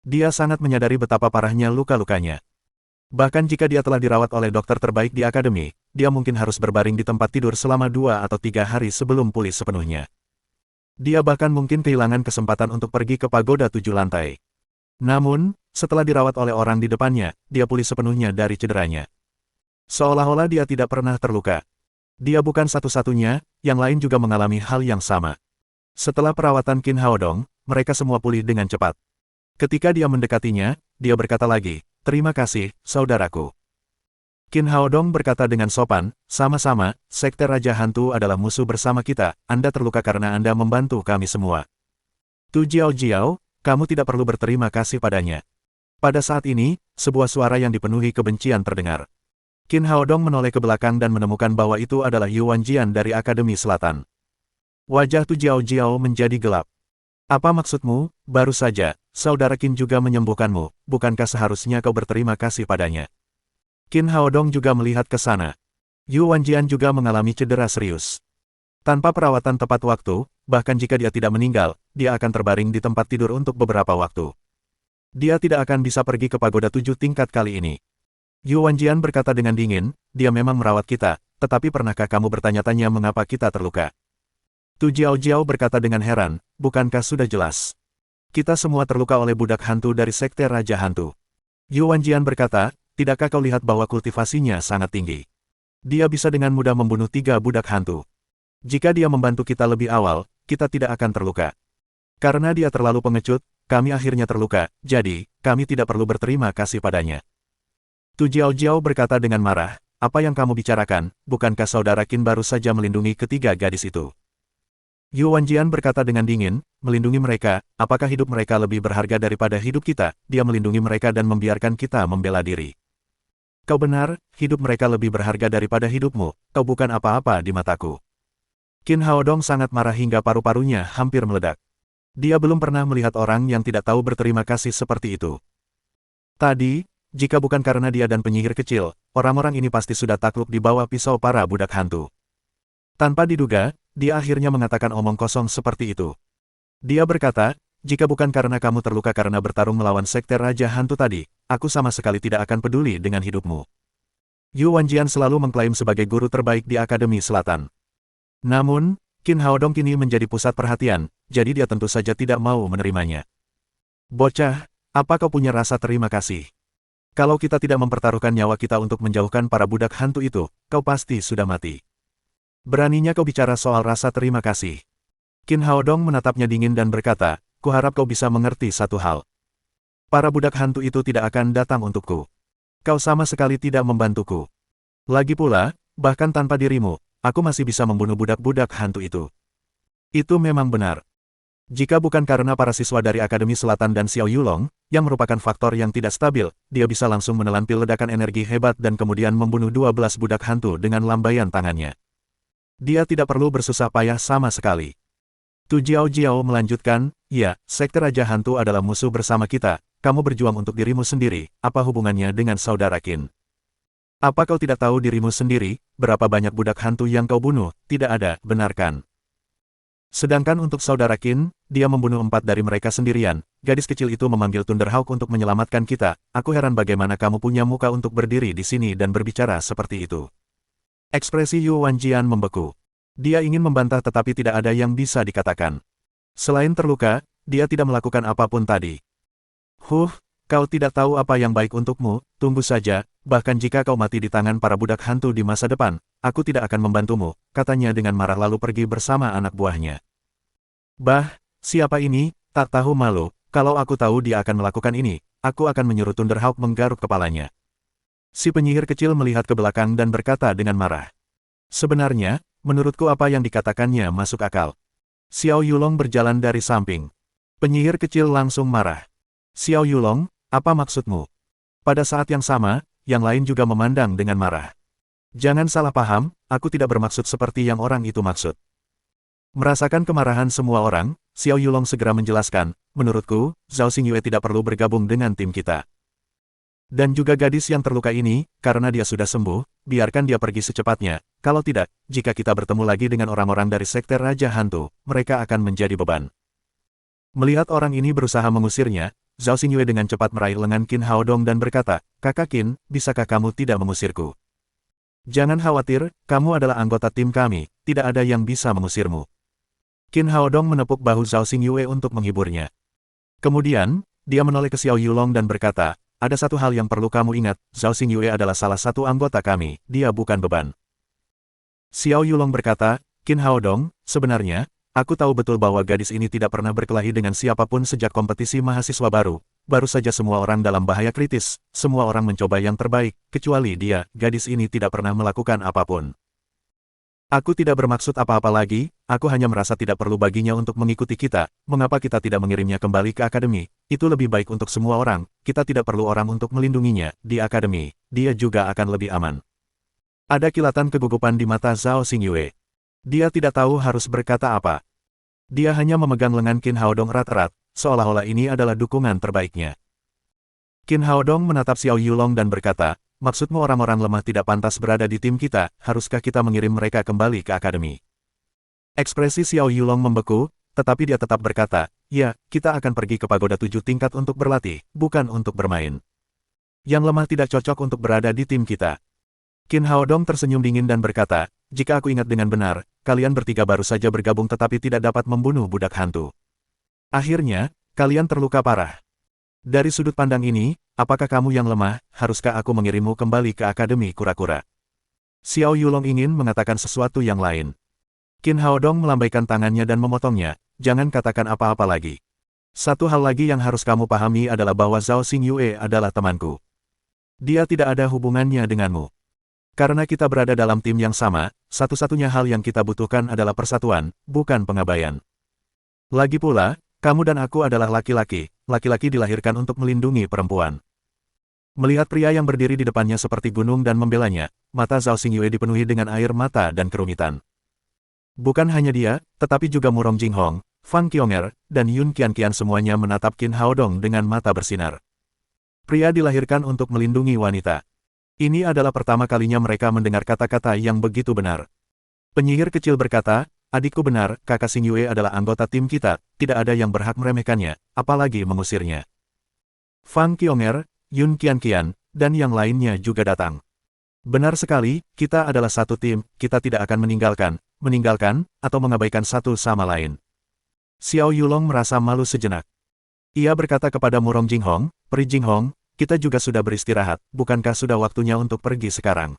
Dia sangat menyadari betapa parahnya luka-lukanya. Bahkan jika dia telah dirawat oleh dokter terbaik di akademi, dia mungkin harus berbaring di tempat tidur selama 2 atau 3 hari sebelum pulih sepenuhnya. Dia bahkan mungkin kehilangan kesempatan untuk pergi ke pagoda 7 lantai. Namun, setelah dirawat oleh orang di depannya, dia pulih sepenuhnya dari cederanya. Seolah-olah dia tidak pernah terluka. Dia bukan satu-satunya, yang lain juga mengalami hal yang sama. Setelah perawatan Qin Haodong, mereka semua pulih dengan cepat. Ketika dia mendekatinya, dia berkata lagi, "Terima kasih, saudaraku." Qin Haodong berkata dengan sopan, "Sama-sama, Sekte Raja Hantu adalah musuh bersama kita, Anda terluka karena Anda membantu kami semua." Tu Jiao, kamu tidak perlu berterima kasih padanya. Pada saat ini, sebuah suara yang dipenuhi kebencian terdengar. Qin Haodong menoleh ke belakang dan menemukan bahwa itu adalah Yuan Jian dari Akademi Selatan. Wajah Tu Jiao menjadi gelap. "Apa maksudmu? Baru saja, saudara Qin juga menyembuhkanmu, bukankah seharusnya kau berterima kasih padanya?" Qin Haodong juga melihat ke sana. Yuan Jian juga mengalami cedera serius. Tanpa perawatan tepat waktu, bahkan jika dia tidak meninggal, dia akan terbaring di tempat tidur untuk beberapa waktu. Dia tidak akan bisa pergi ke pagoda 7 tingkat kali ini. Yuan Jian berkata dengan dingin, "Dia memang merawat kita, tetapi pernahkah kamu bertanya-tanya mengapa kita terluka?" Tu Jiao berkata dengan heran, "Bukankah sudah jelas? Kita semua terluka oleh budak hantu dari Sekte Raja Hantu." Yuan Jian berkata, "Tidakkah kau lihat bahwa kultivasinya sangat tinggi? Dia bisa dengan mudah membunuh 3 budak hantu. Jika dia membantu kita lebih awal, kita tidak akan terluka. Karena dia terlalu pengecut, kami akhirnya terluka, jadi, kami tidak perlu berterima kasih padanya." Tu Jiao berkata dengan marah, "Apa yang kamu bicarakan, bukankah saudara Qin baru saja melindungi ketiga gadis itu?" Yuan Jian berkata dengan dingin, "Melindungi mereka, apakah hidup mereka lebih berharga daripada hidup kita? Dia melindungi mereka dan membiarkan kita membela diri." "Kau benar, hidup mereka lebih berharga daripada hidupmu, kau bukan apa-apa di mataku." Qin Haodong sangat marah hingga paru-parunya hampir meledak. Dia belum pernah melihat orang yang tidak tahu berterima kasih seperti itu. Tadi, jika bukan karena dia dan penyihir kecil, orang-orang ini pasti sudah takluk di bawah pisau para budak hantu. Tanpa diduga, dia akhirnya mengatakan omong kosong seperti itu. Dia berkata, "Jika bukan karena kamu terluka karena bertarung melawan Sekte Raja Hantu tadi, aku sama sekali tidak akan peduli dengan hidupmu." Yuan Jian selalu mengklaim sebagai guru terbaik di Akademi Selatan. Namun, Qin Haodong kini menjadi pusat perhatian, jadi dia tentu saja tidak mau menerimanya. "Bocah, apa kau punya rasa terima kasih? Kalau kita tidak mempertaruhkan nyawa kita untuk menjauhkan para budak hantu itu, kau pasti sudah mati. Beraninya kau bicara soal rasa terima kasih." Qin Haodong menatapnya dingin dan berkata, "Kuharap kau bisa mengerti satu hal. Para budak hantu itu tidak akan datang untukku. Kau sama sekali tidak membantuku. Lagi pula, bahkan tanpa dirimu, aku masih bisa membunuh budak-budak hantu itu." Itu memang benar. Jika bukan karena para siswa dari Akademi Selatan dan Xiao Yulong, yang merupakan faktor yang tidak stabil, dia bisa langsung menelan pil ledakan energi hebat dan kemudian membunuh 12 budak hantu dengan lambaian tangannya. Dia tidak perlu bersusah payah sama sekali. Tu Jiao melanjutkan, "Ya, Sekte Raja Hantu adalah musuh bersama kita, kamu berjuang untuk dirimu sendiri, apa hubungannya dengan saudara Qin? Apa kau tidak tahu dirimu sendiri, berapa banyak budak hantu yang kau bunuh? Tidak ada, benar kan? Sedangkan untuk saudara Qin, dia membunuh 4 dari mereka sendirian, gadis kecil itu memanggil Thunderhawk untuk menyelamatkan kita, aku heran bagaimana kamu punya muka untuk berdiri di sini dan berbicara seperti itu." Ekspresi Yuan Jian membeku. Dia ingin membantah tetapi tidak ada yang bisa dikatakan. Selain terluka, dia tidak melakukan apapun tadi. Kau tidak tahu apa yang baik untukmu, tunggu saja, bahkan jika kau mati di tangan para budak hantu di masa depan, aku tidak akan membantumu," katanya dengan marah lalu pergi bersama anak buahnya. "Bah, siapa ini, tak tahu malu, kalau aku tahu dia akan melakukan ini, aku akan menyuruh Thunderhawk menggaruk kepalanya." Si penyihir kecil melihat ke belakang dan berkata dengan marah. "Sebenarnya, menurutku apa yang dikatakannya masuk akal." Xiao Yulong berjalan dari samping. Penyihir kecil langsung marah. "Xiao Yulong, apa maksudmu?" Pada saat yang sama, yang lain juga memandang dengan marah. Jangan salah paham, aku tidak bermaksud seperti yang orang itu maksud. Merasakan kemarahan semua orang, Xiao Yulong segera menjelaskan, menurutku, Zhao Xingyue tidak perlu bergabung dengan tim kita. Dan juga gadis yang terluka ini, karena dia sudah sembuh, biarkan dia pergi secepatnya. Kalau tidak, jika kita bertemu lagi dengan orang-orang dari Sekte Raja Hantu, mereka akan menjadi beban. Melihat orang ini berusaha mengusirnya, Zhao Xingyue dengan cepat meraih lengan Qin Haodong dan berkata, Kakak Qin, bisakah kamu tidak mengusirku? Jangan khawatir, kamu adalah anggota tim kami, tidak ada yang bisa mengusirmu. Qin Haodong menepuk bahu Zhao Xingyue untuk menghiburnya. Kemudian, dia menoleh ke Xiao Yulong dan berkata, ada satu hal yang perlu kamu ingat, Zhao Xingyue adalah salah satu anggota kami, dia bukan beban. Xiao Yulong berkata, Qin Haodong, sebenarnya, aku tahu betul bahwa gadis ini tidak pernah berkelahi dengan siapapun sejak kompetisi mahasiswa baru saja semua orang dalam bahaya kritis, semua orang mencoba yang terbaik, kecuali dia, gadis ini tidak pernah melakukan apapun. Aku tidak bermaksud apa-apa lagi, aku hanya merasa tidak perlu baginya untuk mengikuti kita, mengapa kita tidak mengirimnya kembali ke akademi, itu lebih baik untuk semua orang, kita tidak perlu orang untuk melindunginya, di akademi, dia juga akan lebih aman. Ada kilatan kegugupan di mata Zhao Xingyue. Dia tidak tahu harus berkata apa. Dia hanya memegang lengan Qin Haodong erat-erat, seolah-olah ini adalah dukungan terbaiknya. Qin Haodong menatap Xiao Yulong dan berkata, maksudmu orang-orang lemah tidak pantas berada di tim kita, haruskah kita mengirim mereka kembali ke akademi? Ekspresi Xiao Yulong membeku, tetapi dia tetap berkata, ya, kita akan pergi ke pagoda 7 tingkat untuk berlatih, bukan untuk bermain. Yang lemah tidak cocok untuk berada di tim kita. Qin Haodong tersenyum dingin dan berkata, jika aku ingat dengan benar, kalian bertiga baru saja bergabung tetapi tidak dapat membunuh budak hantu. Akhirnya, kalian terluka parah. Dari sudut pandang ini, apakah kamu yang lemah, haruskah aku mengirimmu kembali ke Akademi Kura-Kura? Xiao Yulong ingin mengatakan sesuatu yang lain. Qin Haodong melambaikan tangannya dan memotongnya, jangan katakan apa-apa lagi. Satu hal lagi yang harus kamu pahami adalah bahwa Zhao Xingyue adalah temanku. Dia tidak ada hubungannya denganmu. Karena kita berada dalam tim yang sama, satu-satunya hal yang kita butuhkan adalah persatuan, bukan pengabaian. Lagi pula, kamu dan aku adalah laki-laki, laki-laki dilahirkan untuk melindungi perempuan. Melihat pria yang berdiri di depannya seperti gunung dan membelanya, mata Zhao Xingyue dipenuhi dengan air mata dan kerumitan. Bukan hanya dia, tetapi juga Murong Jinghong, Fang Qionger, dan Yun Qianqian semuanya menatap Qin Haodong dengan mata bersinar. Pria dilahirkan untuk melindungi wanita. Ini adalah pertama kalinya mereka mendengar kata-kata yang begitu benar. Penyihir kecil berkata, adikku benar, kakak Xingyue adalah anggota tim kita, tidak ada yang berhak meremehkannya, apalagi mengusirnya. Fang Qionger, Yun Qianqian, dan yang lainnya juga datang. Benar sekali, kita adalah satu tim, kita tidak akan meninggalkan, atau mengabaikan satu sama lain. Xiao Yulong merasa malu sejenak. Ia berkata kepada Murong Jinghong, Pri Jinghong, kita juga sudah beristirahat, bukankah sudah waktunya untuk pergi sekarang?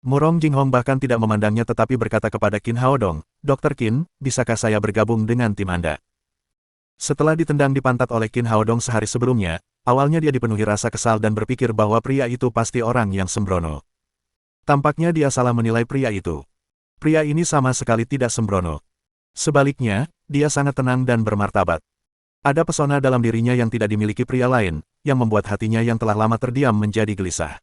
Murong Jinghong bahkan tidak memandangnya tetapi berkata kepada Qin Haodong, Dr. Qin, bisakah saya bergabung dengan tim Anda? Setelah ditendang di pantat oleh Qin Haodong sehari sebelumnya, awalnya dia dipenuhi rasa kesal dan berpikir bahwa pria itu pasti orang yang sembrono. Tampaknya dia salah menilai pria itu. Pria ini sama sekali tidak sembrono. Sebaliknya, dia sangat tenang dan bermartabat. Ada pesona dalam dirinya yang tidak dimiliki pria lain, yang membuat hatinya yang telah lama terdiam menjadi gelisah.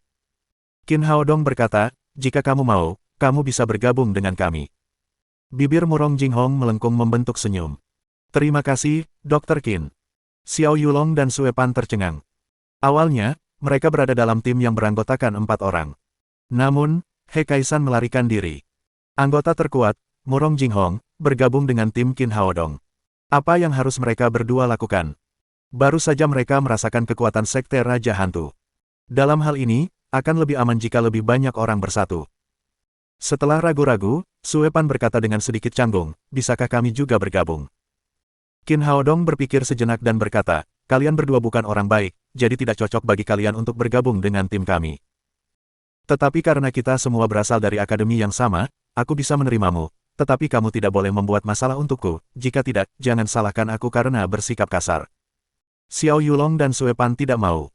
Qin Haodong berkata, jika kamu mau, kamu bisa bergabung dengan kami. Bibir Murong Jinghong melengkung membentuk senyum. Terima kasih, Dr. Qin. Xiao Yulong dan Sue Pan tercengang. Awalnya, mereka berada dalam tim yang beranggotakan 4 orang. Namun, He Kaisan melarikan diri. Anggota terkuat, Murong Jinghong, bergabung dengan tim Qin Haodong. Apa yang harus mereka berdua lakukan? Baru saja mereka merasakan kekuatan Sekte Raja Hantu. Dalam hal ini, akan lebih aman jika lebih banyak orang bersatu. Setelah ragu-ragu, Sue Pan berkata dengan sedikit canggung, bisakah kami juga bergabung? Qin Haodong berpikir sejenak dan berkata, kalian berdua bukan orang baik, jadi tidak cocok bagi kalian untuk bergabung dengan tim kami. Tetapi karena kita semua berasal dari akademi yang sama, aku bisa menerimamu. Tetapi kamu tidak boleh membuat masalah untukku, jika tidak, jangan salahkan aku karena bersikap kasar. Xiao Yulong dan Sue Pan tidak mau.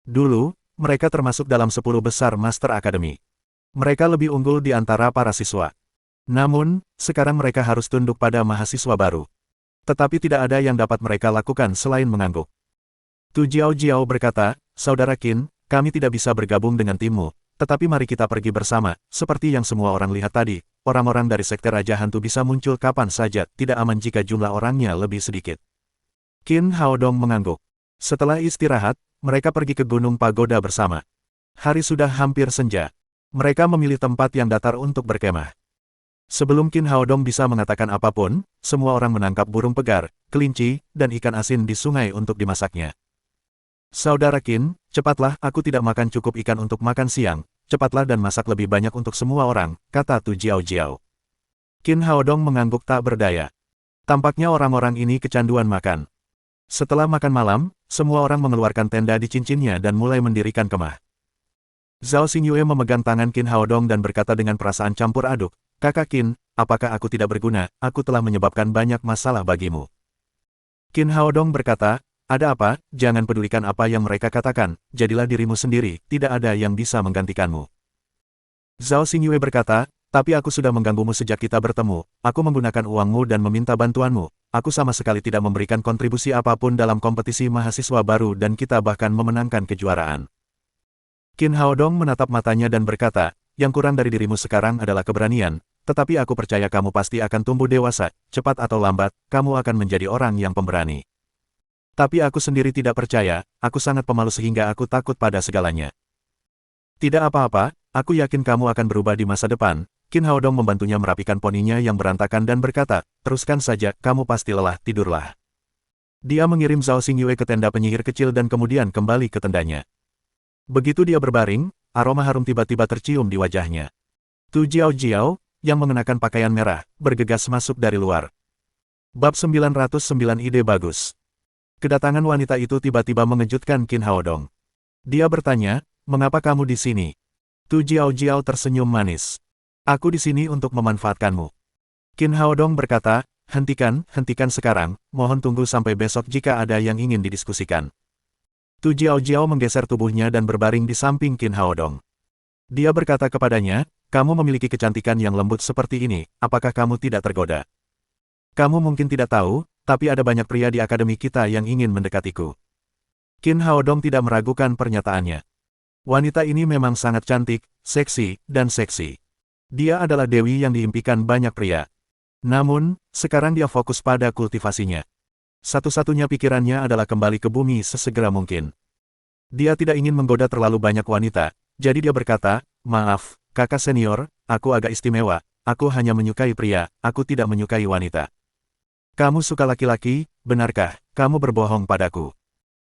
Dulu, mereka termasuk dalam 10 besar Master Academy. Mereka lebih unggul di antara para siswa. Namun, sekarang mereka harus tunduk pada mahasiswa baru. Tetapi tidak ada yang dapat mereka lakukan selain mengangguk. Tu Jiao Jiao berkata, Saudara Qin, kami tidak bisa bergabung dengan timmu, tetapi mari kita pergi bersama, seperti yang semua orang lihat tadi, orang-orang dari Sekte Raja Hantu bisa muncul kapan saja, tidak aman jika jumlah orangnya lebih sedikit. Qin Haodong mengangguk. Setelah istirahat, mereka pergi ke Gunung Pagoda bersama. Hari sudah hampir senja. Mereka memilih tempat yang datar untuk berkemah. Sebelum Qin Haodong bisa mengatakan apapun, semua orang menangkap burung pegar, kelinci, dan ikan asin di sungai untuk dimasaknya. Saudara Qin, cepatlah, aku tidak makan cukup ikan untuk makan siang, cepatlah dan masak lebih banyak untuk semua orang, kata Tu Jiao Jiao. Qin Haodong mengangguk tak berdaya. Tampaknya orang-orang ini kecanduan makan. Setelah makan malam, semua orang mengeluarkan tenda di cincinnya dan mulai mendirikan kemah. Zhao Xingyue memegang tangan Qin Haodong dan berkata dengan perasaan campur aduk, Kakak Qin, apakah aku tidak berguna? Aku telah menyebabkan banyak masalah bagimu. Qin Haodong berkata, ada apa, jangan pedulikan apa yang mereka katakan, jadilah dirimu sendiri, tidak ada yang bisa menggantikanmu. Zhao Xingyue berkata, tapi aku sudah mengganggumu sejak kita bertemu, aku menggunakan uangmu dan meminta bantuanmu, aku sama sekali tidak memberikan kontribusi apapun dalam kompetisi mahasiswa baru dan kita bahkan memenangkan kejuaraan. Qin Haodong menatap matanya dan berkata, yang kurang dari dirimu sekarang adalah keberanian, tetapi aku percaya kamu pasti akan tumbuh dewasa, cepat atau lambat, kamu akan menjadi orang yang pemberani. Tapi aku sendiri tidak percaya, aku sangat pemalu sehingga aku takut pada segalanya. Tidak apa-apa, aku yakin kamu akan berubah di masa depan. Qin Haodong membantunya merapikan poninya yang berantakan dan berkata, teruskan saja, kamu pasti lelah, tidurlah. Dia mengirim Zhao Xingyue ke tenda penyihir kecil dan kemudian kembali ke tendanya. Begitu dia berbaring, aroma harum tiba-tiba tercium di wajahnya. Tu Jiao Jiao, yang mengenakan pakaian merah, bergegas masuk dari luar. Bab 909 ide bagus. Kedatangan wanita itu tiba-tiba mengejutkan Qin Haodong. Dia bertanya, mengapa kamu di sini? Tu Jiao Jiao tersenyum manis. Aku di sini untuk memanfaatkanmu. Qin Haodong berkata, hentikan sekarang, mohon tunggu sampai besok jika ada yang ingin didiskusikan. Tu Jiao Jiao menggeser tubuhnya dan berbaring di samping Qin Haodong. Dia berkata kepadanya, kamu memiliki kecantikan yang lembut seperti ini, apakah kamu tidak tergoda? Kamu mungkin tidak tahu, tapi ada banyak pria di akademi kita yang ingin mendekatiku. Qin Haodong tidak meragukan pernyataannya. Wanita ini memang sangat cantik, seksi, dan seksi. Dia adalah dewi yang diimpikan banyak pria. Namun, sekarang dia fokus pada kultivasinya. Satu-satunya pikirannya adalah kembali ke bumi sesegera mungkin. Dia tidak ingin menggoda terlalu banyak wanita, jadi dia berkata, maaf, kakak senior, aku agak istimewa, aku hanya menyukai pria, aku tidak menyukai wanita. Kamu suka laki-laki, benarkah? Kamu berbohong padaku.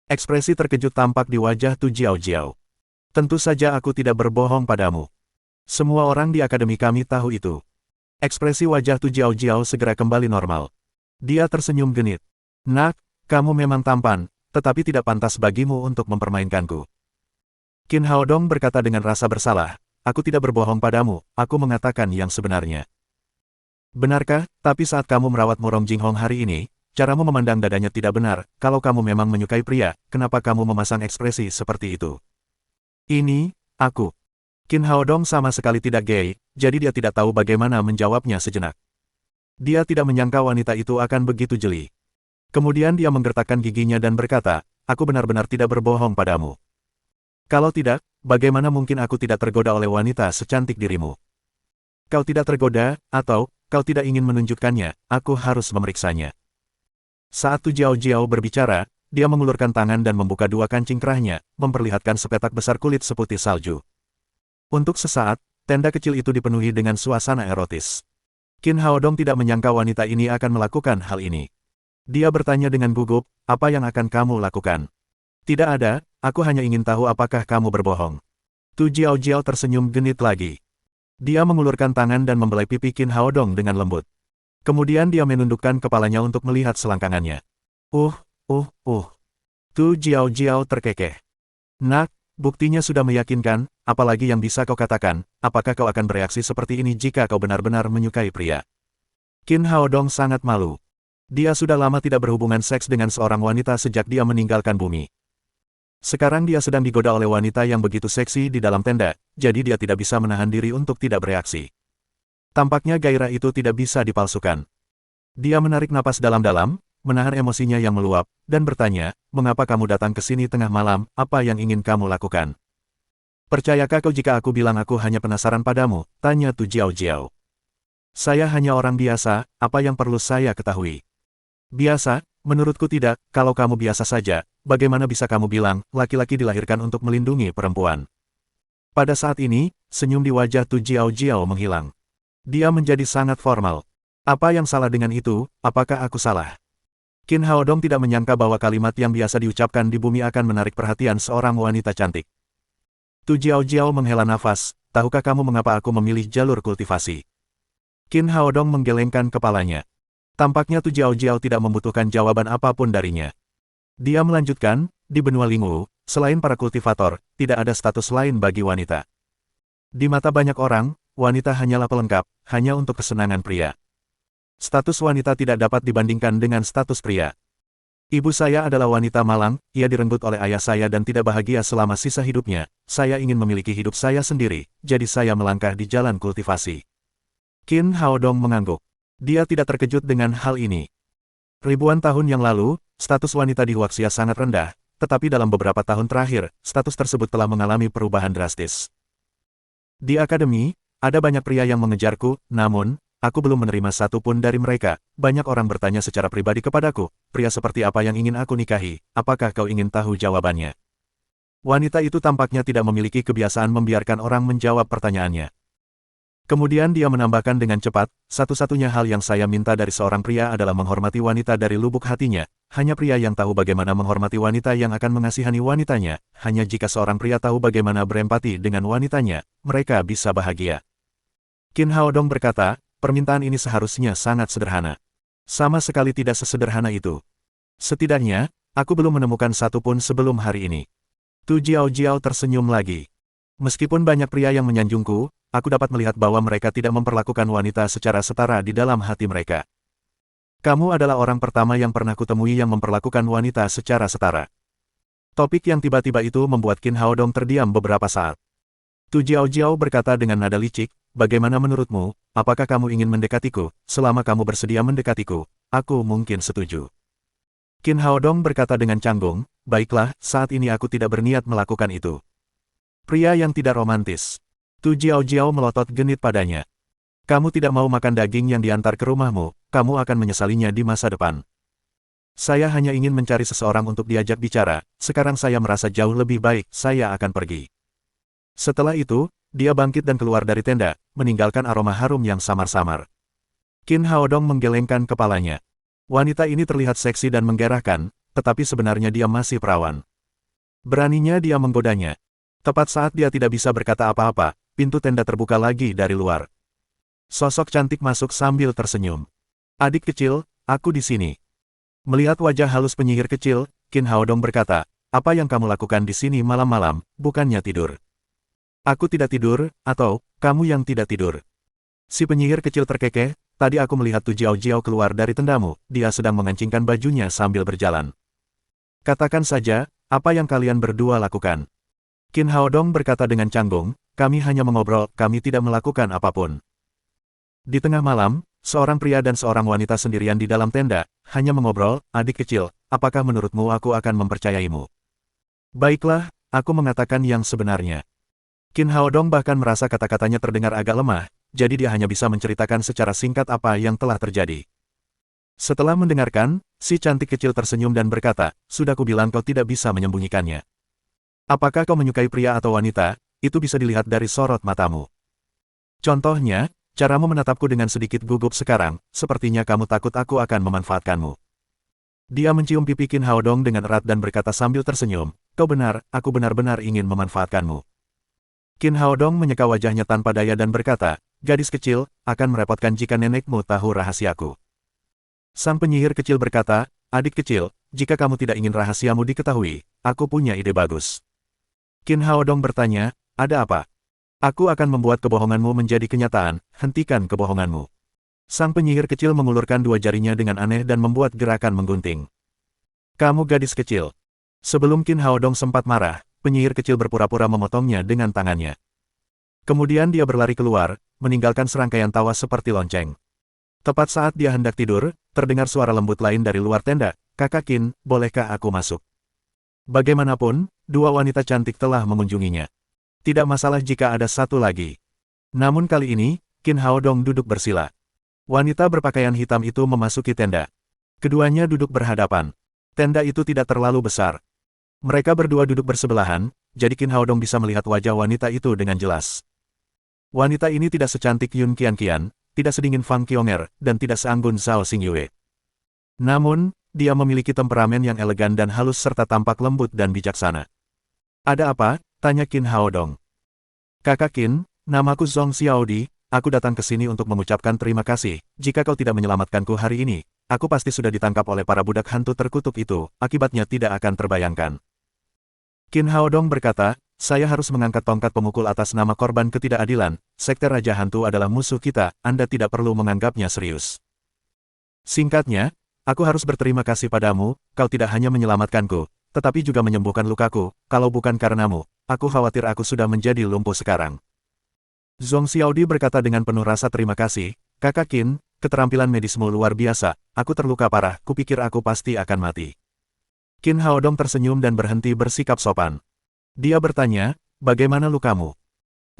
Ekspresi terkejut tampak di wajah Tu Jiao Jiao. Tentu saja aku tidak berbohong padamu. Semua orang di akademi kami tahu itu. Ekspresi wajah Tu Jiao Jiao segera kembali normal. Dia tersenyum genit. Nak, kamu memang tampan, tetapi tidak pantas bagimu untuk mempermainkanku. Qin Haodong berkata dengan rasa bersalah, aku tidak berbohong padamu, aku mengatakan yang sebenarnya. Benarkah, tapi saat kamu merawat Murong Jinghong hari ini, caramu memandang dadanya tidak benar, kalau kamu memang menyukai pria, kenapa kamu memasang ekspresi seperti itu? Ini, aku. Qin Haodong sama sekali tidak gay, jadi dia tidak tahu bagaimana menjawabnya sejenak. Dia tidak menyangka wanita itu akan begitu jeli. Kemudian dia menggertakkan giginya dan berkata, aku benar-benar tidak berbohong padamu. Kalau tidak, bagaimana mungkin aku tidak tergoda oleh wanita secantik dirimu? Kau tidak tergoda, atau, kau tidak ingin menunjukkannya, aku harus memeriksanya. Saat Tu Jiao Jiao berbicara, dia mengulurkan tangan dan membuka dua kancing kerahnya, memperlihatkan sepetak besar kulit seputih salju. Untuk sesaat, tenda kecil itu dipenuhi dengan suasana erotis. Qin Haodong tidak menyangka wanita ini akan melakukan hal ini. Dia bertanya dengan gugup, apa yang akan kamu lakukan? Tidak ada, aku hanya ingin tahu apakah kamu berbohong. Tu Jiao Jiao tersenyum genit lagi. Dia mengulurkan tangan dan membelai pipi Qin Haodong dengan lembut. Kemudian dia menundukkan kepalanya untuk melihat selangkangannya. Tu Jiao Jiao terkekeh. Nak, buktinya sudah meyakinkan, apalagi yang bisa kau katakan, apakah kau akan bereaksi seperti ini jika kau benar-benar menyukai pria? Qin Haodong sangat malu. Dia sudah lama tidak berhubungan seks dengan seorang wanita sejak dia meninggalkan bumi. Sekarang dia sedang digoda oleh wanita yang begitu seksi di dalam tenda, jadi dia tidak bisa menahan diri untuk tidak bereaksi. Tampaknya gairah itu tidak bisa dipalsukan. Dia menarik napas dalam-dalam, menahan emosinya yang meluap, dan bertanya, mengapa kamu datang ke sini tengah malam, apa yang ingin kamu lakukan? Percayakah kau jika aku bilang aku hanya penasaran padamu? Tanya Tu Jiao Jiao. Saya hanya orang biasa, apa yang perlu saya ketahui? Biasa, menurutku tidak, kalau kamu biasa saja, bagaimana bisa kamu bilang, laki-laki dilahirkan untuk melindungi perempuan? Pada saat ini, senyum di wajah Tu Jiao Jiao menghilang. Dia menjadi sangat formal. Apa yang salah dengan itu, apakah aku salah? Qin Haodong tidak menyangka bahwa kalimat yang biasa diucapkan di bumi akan menarik perhatian seorang wanita cantik. Tu Jiao Jiao menghela nafas, tahukah kamu mengapa aku memilih jalur kultivasi? Qin Haodong menggelengkan kepalanya. Tampaknya Tu Jiao Jiao tidak membutuhkan jawaban apapun darinya. Dia melanjutkan, di benua Lingwu, selain para kultivator, tidak ada status lain bagi wanita. Di mata banyak orang, wanita hanyalah pelengkap, hanya untuk kesenangan pria. Status wanita tidak dapat dibandingkan dengan status pria. Ibu saya adalah wanita malang, ia direnggut oleh ayah saya dan tidak bahagia selama sisa hidupnya. Saya ingin memiliki hidup saya sendiri, jadi saya melangkah di jalan kultivasi. Qin Haodong mengangguk. Dia tidak terkejut dengan hal ini. Ribuan tahun yang lalu, status wanita di Huaxia sangat rendah, tetapi dalam beberapa tahun terakhir, status tersebut telah mengalami perubahan drastis. Di akademi, ada banyak pria yang mengejarku, namun, aku belum menerima satu pun dari mereka. Banyak orang bertanya secara pribadi kepadaku, pria seperti apa yang ingin aku nikahi, apakah kau ingin tahu jawabannya? Wanita itu tampaknya tidak memiliki kebiasaan membiarkan orang menjawab pertanyaannya. Kemudian dia menambahkan dengan cepat, satu-satunya hal yang saya minta dari seorang pria adalah menghormati wanita dari lubuk hatinya. Hanya pria yang tahu bagaimana menghormati wanita yang akan mengasihani wanitanya. Hanya jika seorang pria tahu bagaimana berempati dengan wanitanya, mereka bisa bahagia. Qin Haodong berkata, permintaan ini seharusnya sangat sederhana. Sama sekali tidak sesederhana itu. Setidaknya, aku belum menemukan satu pun sebelum hari ini. Tu Jiao Jiao tersenyum lagi. Meskipun banyak pria yang menyanjungku, aku dapat melihat bahwa mereka tidak memperlakukan wanita secara setara di dalam hati mereka. Kamu adalah orang pertama yang pernah kutemui yang memperlakukan wanita secara setara. Topik yang tiba-tiba itu membuat Qin Haodong terdiam beberapa saat. Tu Jiao Jiao berkata dengan nada licik, bagaimana menurutmu, apakah kamu ingin mendekatiku? Selama kamu bersedia mendekatiku, aku mungkin setuju. Qin Haodong berkata dengan canggung, baiklah, saat ini aku tidak berniat melakukan itu. Pria yang tidak romantis. Tu Jiao Jiao melotot genit padanya. Kamu tidak mau makan daging yang diantar ke rumahmu, kamu akan menyesalinya di masa depan. Saya hanya ingin mencari seseorang untuk diajak bicara, sekarang saya merasa jauh lebih baik, saya akan pergi. Setelah itu, dia bangkit dan keluar dari tenda, meninggalkan aroma harum yang samar-samar. Qin Haodong menggelengkan kepalanya. Wanita ini terlihat seksi dan menggairahkan, tetapi sebenarnya dia masih perawan. Beraninya dia menggodanya. Tepat saat dia tidak bisa berkata apa-apa, pintu tenda terbuka lagi dari luar. Sosok cantik masuk sambil tersenyum. Adik kecil, aku di sini. Melihat wajah halus penyihir kecil, Qin Haodong berkata, apa yang kamu lakukan di sini malam-malam, bukannya tidur? Aku tidak tidur, atau, kamu yang tidak tidur. Si penyihir kecil terkekeh, tadi aku melihat Tu Jiao Jiao keluar dari tendamu, dia sedang mengancingkan bajunya sambil berjalan. Katakan saja, apa yang kalian berdua lakukan? Qin Haodong berkata dengan canggung, kami hanya mengobrol, kami tidak melakukan apapun. Di tengah malam, seorang pria dan seorang wanita sendirian di dalam tenda, hanya mengobrol, adik kecil, apakah menurutmu aku akan mempercayaimu? Baiklah, aku mengatakan yang sebenarnya. Qin Haodong bahkan merasa kata-katanya terdengar agak lemah, jadi dia hanya bisa menceritakan secara singkat apa yang telah terjadi. Setelah mendengarkan, si cantik kecil tersenyum dan berkata, sudah kubilang kau tidak bisa menyembunyikannya. Apakah kau menyukai pria atau wanita, itu bisa dilihat dari sorot matamu. Contohnya, caramu menatapku dengan sedikit gugup sekarang, sepertinya kamu takut aku akan memanfaatkanmu. Dia mencium pipi Qin Haodong dengan erat dan berkata sambil tersenyum, kau benar, aku benar-benar ingin memanfaatkanmu. Qin Haodong menyeka wajahnya tanpa daya dan berkata, gadis kecil, akan merepotkan jika nenekmu tahu rahasiaku. Sang penyihir kecil berkata, adik kecil, jika kamu tidak ingin rahasiamu diketahui, aku punya ide bagus. Qin Haodong bertanya, ada apa? Aku akan membuat kebohonganmu menjadi kenyataan, hentikan kebohonganmu. Sang penyihir kecil mengulurkan dua jarinya dengan aneh dan membuat gerakan menggunting. Kamu gadis kecil. Sebelum Qin Haodong sempat marah, penyihir kecil berpura-pura memotongnya dengan tangannya. Kemudian dia berlari keluar, meninggalkan serangkaian tawa seperti lonceng. Tepat saat dia hendak tidur, terdengar suara lembut lain dari luar tenda, Kakak Qin, bolehkah aku masuk? Bagaimanapun, dua wanita cantik telah mengunjunginya. Tidak masalah jika ada satu lagi. Namun kali ini, Qin Haodong duduk bersila. Wanita berpakaian hitam itu memasuki tenda. Keduanya duduk berhadapan. Tenda itu tidak terlalu besar. Mereka berdua duduk bersebelahan, jadi Qin Haodong bisa melihat wajah wanita itu dengan jelas. Wanita ini tidak secantik Yun Qianqian, tidak sedingin Fang Qionger, dan tidak seanggun Zhao Xingyue. Namun, dia memiliki temperamen yang elegan dan halus serta tampak lembut dan bijaksana. Ada apa? Tanya Qin Haodong. Kakak Qin, namaku Zhong Xiaodi, aku datang ke sini untuk mengucapkan terima kasih. Jika kau tidak menyelamatkanku hari ini, aku pasti sudah ditangkap oleh para budak hantu terkutuk itu, akibatnya tidak akan terbayangkan. Qin Haodong berkata, saya harus mengangkat tongkat pemukul atas nama korban ketidakadilan. Sekte Raja Hantu adalah musuh kita, Anda tidak perlu menganggapnya serius. Singkatnya, aku harus berterima kasih padamu, kau tidak hanya menyelamatkanku, tetapi juga menyembuhkan lukaku. Kalau bukan karenamu, aku khawatir aku sudah menjadi lumpuh sekarang. Zhong Xiaodi berkata dengan penuh rasa terima kasih, Kakak Qin, keterampilan medismu luar biasa, aku terluka parah, kupikir aku pasti akan mati. Qin Haodong tersenyum dan berhenti bersikap sopan. Dia bertanya, bagaimana lukamu?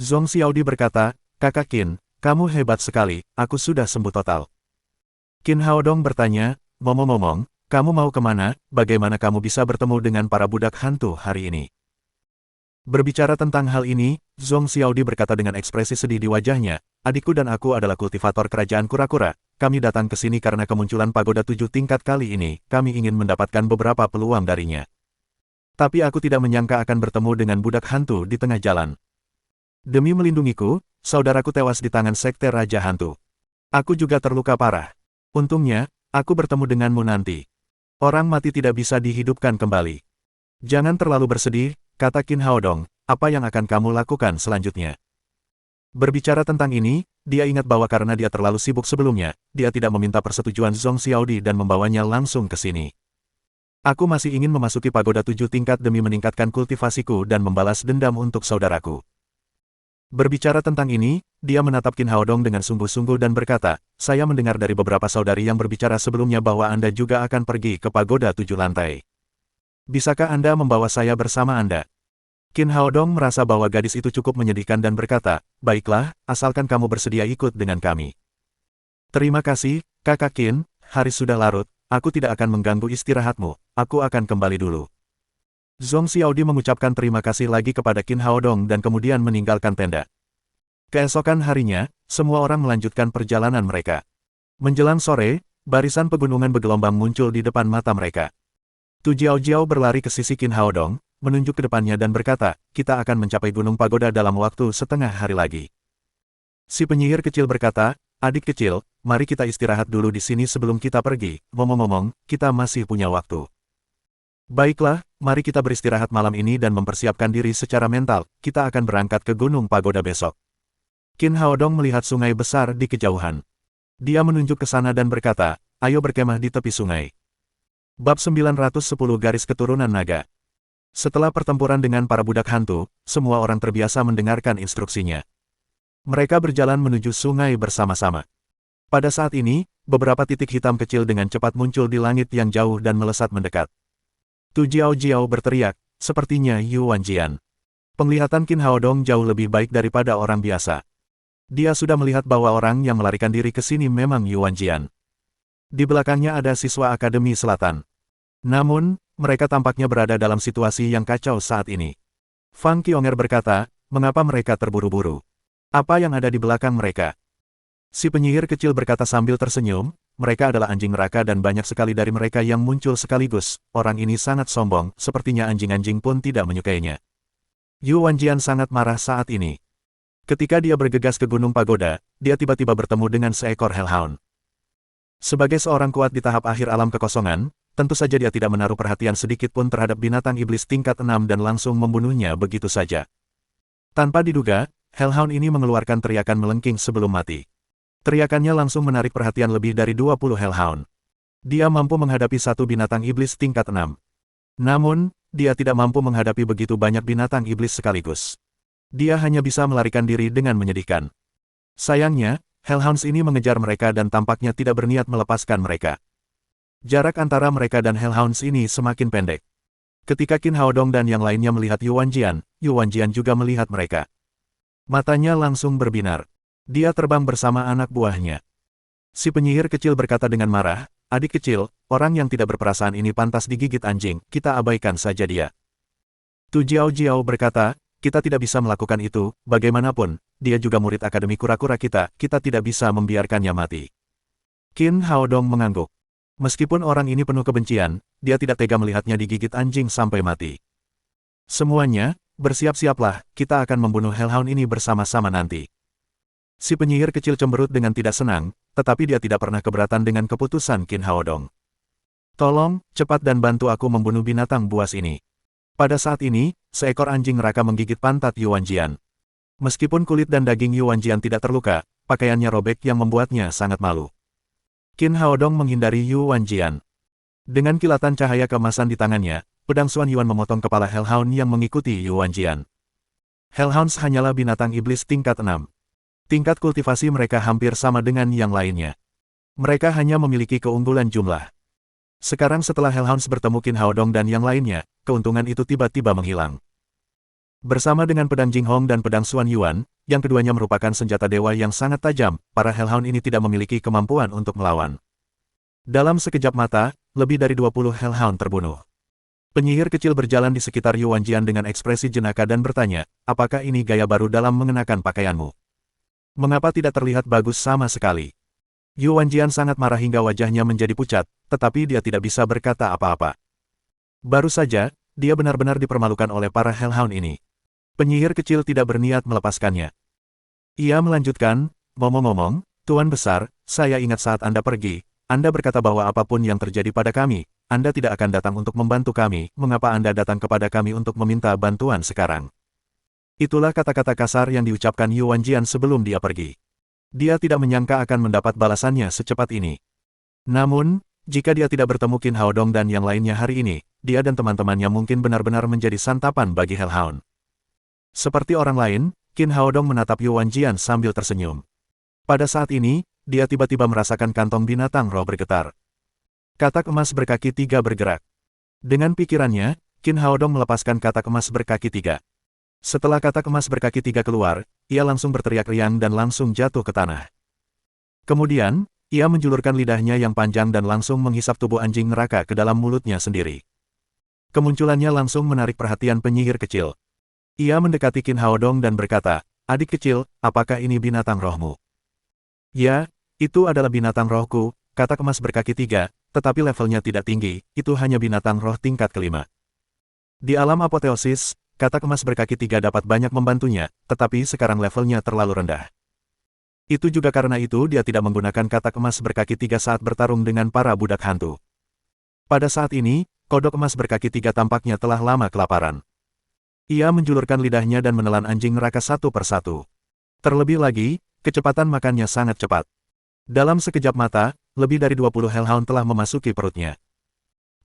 Zhong Xiaodi berkata, Kakak Qin, kamu hebat sekali, aku sudah sembuh total. Qin Haodong bertanya, ngomong-ngomong, kamu mau kemana, bagaimana kamu bisa bertemu dengan para budak hantu hari ini? Berbicara tentang hal ini, Zhong Xiaodi berkata dengan ekspresi sedih di wajahnya, adikku dan aku adalah kultivator kerajaan kura-kura, kami datang ke sini karena kemunculan pagoda 7 tingkat kali ini, kami ingin mendapatkan beberapa peluang darinya. Tapi aku tidak menyangka akan bertemu dengan budak hantu di tengah jalan. Demi melindungiku, saudaraku tewas di tangan sekte Raja Hantu. Aku juga terluka parah. Untungnya, aku bertemu denganmu nanti. Orang mati tidak bisa dihidupkan kembali. Jangan terlalu bersedih, kata Qin Haodong, apa yang akan kamu lakukan selanjutnya? Berbicara tentang ini, dia ingat bahwa karena dia terlalu sibuk sebelumnya, dia tidak meminta persetujuan Zhong Xiaodi dan membawanya langsung ke sini. Aku masih ingin memasuki pagoda 7 tingkat demi meningkatkan kultivasiku dan membalas dendam untuk saudaraku. Berbicara tentang ini, dia menatap Qin Haodong dengan sungguh-sungguh dan berkata, saya mendengar dari beberapa saudari yang berbicara sebelumnya bahwa Anda juga akan pergi ke pagoda 7 lantai. Bisakah Anda membawa saya bersama Anda? Qin Haodong merasa bahwa gadis itu cukup menyedihkan dan berkata, baiklah, asalkan kamu bersedia ikut dengan kami. Terima kasih, Kakak Qin, hari sudah larut. Aku tidak akan mengganggu istirahatmu, aku akan kembali dulu. Zhong Xiaodi mengucapkan terima kasih lagi kepada Qin Haodong dan kemudian meninggalkan tenda. Keesokan harinya, semua orang melanjutkan perjalanan mereka. Menjelang sore, barisan pegunungan bergelombang muncul di depan mata mereka. Tu Jiao berlari ke sisi Qin Haodong, menunjuk ke depannya dan berkata, kita akan mencapai Gunung Pagoda dalam waktu setengah hari lagi. Si penyihir kecil berkata, adik kecil, mari kita istirahat dulu di sini sebelum kita pergi, ngomong-ngomong, kita masih punya waktu. Baiklah, mari kita beristirahat malam ini dan mempersiapkan diri secara mental, kita akan berangkat ke Gunung Pagoda besok. Qin Haodong melihat sungai besar di kejauhan. Dia menunjuk ke sana dan berkata, ayo berkemah di tepi sungai. Bab 910 Garis Keturunan Naga. Setelah pertempuran dengan para budak hantu, semua orang terbiasa mendengarkan instruksinya. Mereka berjalan menuju sungai bersama-sama. Pada saat ini, beberapa titik hitam kecil dengan cepat muncul di langit yang jauh dan melesat mendekat. Tu Jiao berteriak, sepertinya Yu Wanjian. Penglihatan Qin Haodong jauh lebih baik daripada orang biasa. Dia sudah melihat bahwa orang yang melarikan diri ke sini memang Yu Wanjian. Di belakangnya ada siswa Akademi Selatan. Namun, mereka tampaknya berada dalam situasi yang kacau saat ini. Fang Qionger berkata, mengapa mereka terburu-buru? Apa yang ada di belakang mereka? Si penyihir kecil berkata sambil tersenyum, mereka adalah anjing neraka dan banyak sekali dari mereka yang muncul sekaligus. Orang ini sangat sombong, sepertinya anjing-anjing pun tidak menyukainya. Yu Wanjian sangat marah saat ini. Ketika dia bergegas ke Gunung Pagoda, dia tiba-tiba bertemu dengan seekor hellhound. Sebagai seorang kuat di tahap akhir alam kekosongan, tentu saja dia tidak menaruh perhatian sedikit pun terhadap binatang iblis tingkat 6 dan langsung membunuhnya begitu saja. Tanpa diduga, hellhound ini mengeluarkan teriakan melengking sebelum mati. Teriakannya langsung menarik perhatian lebih dari 20 hellhound. Dia mampu menghadapi satu binatang iblis tingkat 6. Namun, dia tidak mampu menghadapi begitu banyak binatang iblis sekaligus. Dia hanya bisa melarikan diri dengan menyedihkan. Sayangnya, hellhounds ini mengejar mereka dan tampaknya tidak berniat melepaskan mereka. Jarak antara mereka dan hellhounds ini semakin pendek. Ketika Qin Haodong dan yang lainnya melihat Yuan Jian juga melihat mereka. Matanya langsung berbinar. Dia terbang bersama anak buahnya. Si penyihir kecil berkata dengan marah, "Adik kecil, orang yang tidak berperasaan ini pantas digigit anjing, kita abaikan saja dia." Tu Jiao berkata, "Kita tidak bisa melakukan itu, bagaimanapun, dia juga murid Akademi Kura-Kura kita tidak bisa membiarkannya mati." Qin Haodong mengangguk. Meskipun orang ini penuh kebencian, dia tidak tega melihatnya digigit anjing sampai mati. "Semuanya, bersiap-siaplah, kita akan membunuh Hellhound ini bersama-sama nanti." Si penyihir kecil cemberut dengan tidak senang, tetapi dia tidak pernah keberatan dengan keputusan Qin Haodong. "Tolong, cepat dan bantu aku membunuh binatang buas ini." Pada saat ini, seekor anjing neraka menggigit pantat Yuan Jian. Meskipun kulit dan daging Yuan Jian tidak terluka, pakaiannya robek yang membuatnya sangat malu. Qin Haodong menghindari Yuan Jian. Dengan kilatan cahaya keemasan di tangannya, pedang Xuan Yuan memotong kepala Hellhound yang mengikuti Yuan Jian. Hellhounds hanyalah binatang iblis tingkat 6. Tingkat kultivasi mereka hampir sama dengan yang lainnya. Mereka hanya memiliki keunggulan jumlah. Sekarang setelah Hellhounds bertemu Qin Haodong dan yang lainnya, keuntungan itu tiba-tiba menghilang. Bersama dengan pedang Jinghong dan pedang Xuan Yuan, yang keduanya merupakan senjata dewa yang sangat tajam, para Hellhound ini tidak memiliki kemampuan untuk melawan. Dalam sekejap mata, lebih dari 20 Hellhound terbunuh. Penyihir kecil berjalan di sekitar Yuan Jian dengan ekspresi jenaka dan bertanya, "Apakah ini gaya baru dalam mengenakan pakaianmu? Mengapa tidak terlihat bagus sama sekali?" Yuan Jian sangat marah hingga wajahnya menjadi pucat, tetapi dia tidak bisa berkata apa-apa. Baru saja, dia benar-benar dipermalukan oleh para Hellhound ini. Penyihir kecil tidak berniat melepaskannya. Ia melanjutkan, "Ngomong-ngomong, Tuan Besar, saya ingat saat Anda pergi, Anda berkata bahwa apapun yang terjadi pada kami, Anda tidak akan datang untuk membantu kami, mengapa Anda datang kepada kami untuk meminta bantuan sekarang?" Itulah kata-kata kasar yang diucapkan Yuan Jian sebelum dia pergi. Dia tidak menyangka akan mendapat balasannya secepat ini. Namun, jika dia tidak bertemu Qin Haodong dan yang lainnya hari ini, dia dan teman-temannya mungkin benar-benar menjadi santapan bagi Hellhound. Seperti orang lain, Qin Haodong menatap Yuan Jian sambil tersenyum. Pada saat ini, dia tiba-tiba merasakan kantong binatang roh bergetar. Katak emas berkaki 3 bergerak. Dengan pikirannya, Qin Haodong melepaskan katak emas berkaki 3. Setelah katak emas berkaki 3 keluar, ia langsung berteriak riang dan langsung jatuh ke tanah. Kemudian, ia menjulurkan lidahnya yang panjang dan langsung menghisap tubuh anjing neraka ke dalam mulutnya sendiri. Kemunculannya langsung menarik perhatian penyihir kecil. Ia mendekati Qin Haodong dan berkata, "Adik kecil, apakah ini binatang rohmu?" "Ya, itu adalah binatang rohku," katak emas berkaki 3, "tetapi levelnya tidak tinggi, itu hanya binatang roh tingkat kelima." Di alam apoteosis, katak emas berkaki 3 dapat banyak membantunya, tetapi sekarang levelnya terlalu rendah. Itu juga karena itu dia tidak menggunakan katak emas berkaki 3 saat bertarung dengan para budak hantu. Pada saat ini, kodok emas berkaki 3 tampaknya telah lama kelaparan. Ia menjulurkan lidahnya dan menelan anjing neraka satu persatu. Terlebih lagi, kecepatan makannya sangat cepat. Dalam sekejap mata, lebih dari 20 Hellhound telah memasuki perutnya.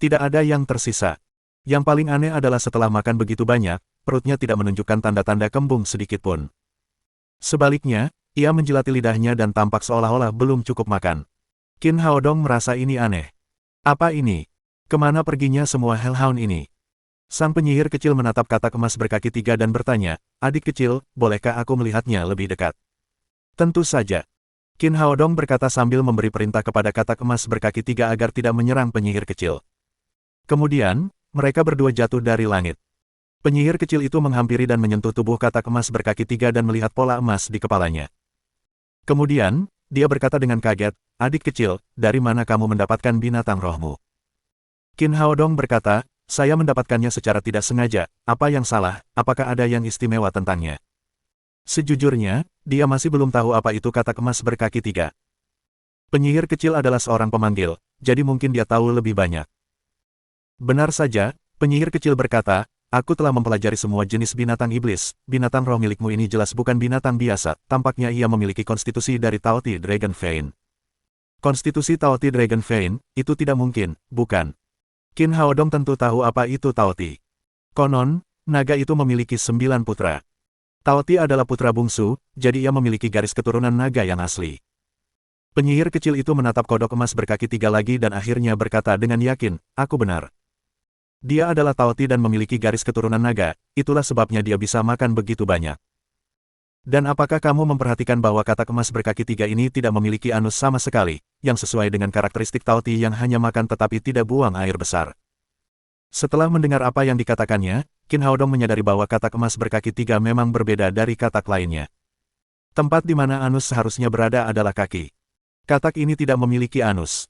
Tidak ada yang tersisa. Yang paling aneh adalah setelah makan begitu banyak, perutnya tidak menunjukkan tanda-tanda kembung sedikitpun. Sebaliknya, ia menjilati lidahnya dan tampak seolah-olah belum cukup makan. Qin Haodong merasa ini aneh. Apa ini? Kemana perginya semua Hellhound ini? Sang penyihir kecil menatap katak emas berkaki 3 dan bertanya, "Adik kecil, bolehkah aku melihatnya lebih dekat?" "Tentu saja." Qin Haodong berkata sambil memberi perintah kepada katak emas berkaki 3 agar tidak menyerang penyihir kecil. Kemudian, mereka berdua jatuh dari langit. Penyihir kecil itu menghampiri dan menyentuh tubuh katak emas berkaki 3 dan melihat pola emas di kepalanya. Kemudian, dia berkata dengan kaget, "Adik kecil, dari mana kamu mendapatkan binatang rohmu?" Qin Haodong berkata, "Saya mendapatkannya secara tidak sengaja, apa yang salah, apakah ada yang istimewa tentangnya?" Sejujurnya, dia masih belum tahu apa itu katak emas berkaki 3. Penyihir kecil adalah seorang pemanggil, jadi mungkin dia tahu lebih banyak. Benar saja, penyihir kecil berkata, "Aku telah mempelajari semua jenis binatang iblis, binatang roh milikmu ini jelas bukan binatang biasa, tampaknya ia memiliki konstitusi dari Taoti Dragon Vein." Konstitusi Taoti Dragon Vein, itu tidak mungkin, bukan? Qin Haodong tentu tahu apa itu Taoti. Konon, naga itu memiliki 9 putra. Taoti adalah putra bungsu, jadi ia memiliki garis keturunan naga yang asli. Penyihir kecil itu menatap kodok emas berkaki 3 lagi dan akhirnya berkata dengan yakin, "Aku benar." Dia adalah Taoti dan memiliki garis keturunan naga, itulah sebabnya dia bisa makan begitu banyak. Dan apakah kamu memperhatikan bahwa katak emas berkaki 3 ini tidak memiliki anus sama sekali, yang sesuai dengan karakteristik Taoti yang hanya makan tetapi tidak buang air besar? Setelah mendengar apa yang dikatakannya, Qin Haodong menyadari bahwa katak emas berkaki 3 memang berbeda dari katak lainnya. Tempat di mana anus seharusnya berada adalah kaki. Katak ini tidak memiliki anus.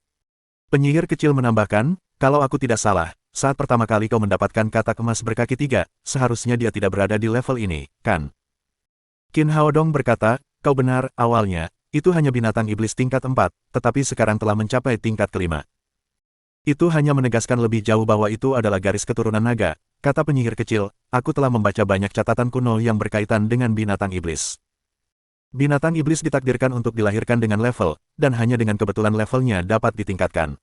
Penyihir kecil menambahkan, kalau aku tidak salah, saat pertama kali kau mendapatkan katak emas berkaki 3, seharusnya dia tidak berada di level ini, kan? Qin Haodong berkata, kau benar, awalnya, itu hanya binatang iblis tingkat 4, tetapi sekarang telah mencapai tingkat kelima. Itu hanya menegaskan lebih jauh bahwa itu adalah garis keturunan naga, kata penyihir kecil, aku telah membaca banyak catatan kuno yang berkaitan dengan binatang iblis. Binatang iblis ditakdirkan untuk dilahirkan dengan level, dan hanya dengan kebetulan levelnya dapat ditingkatkan.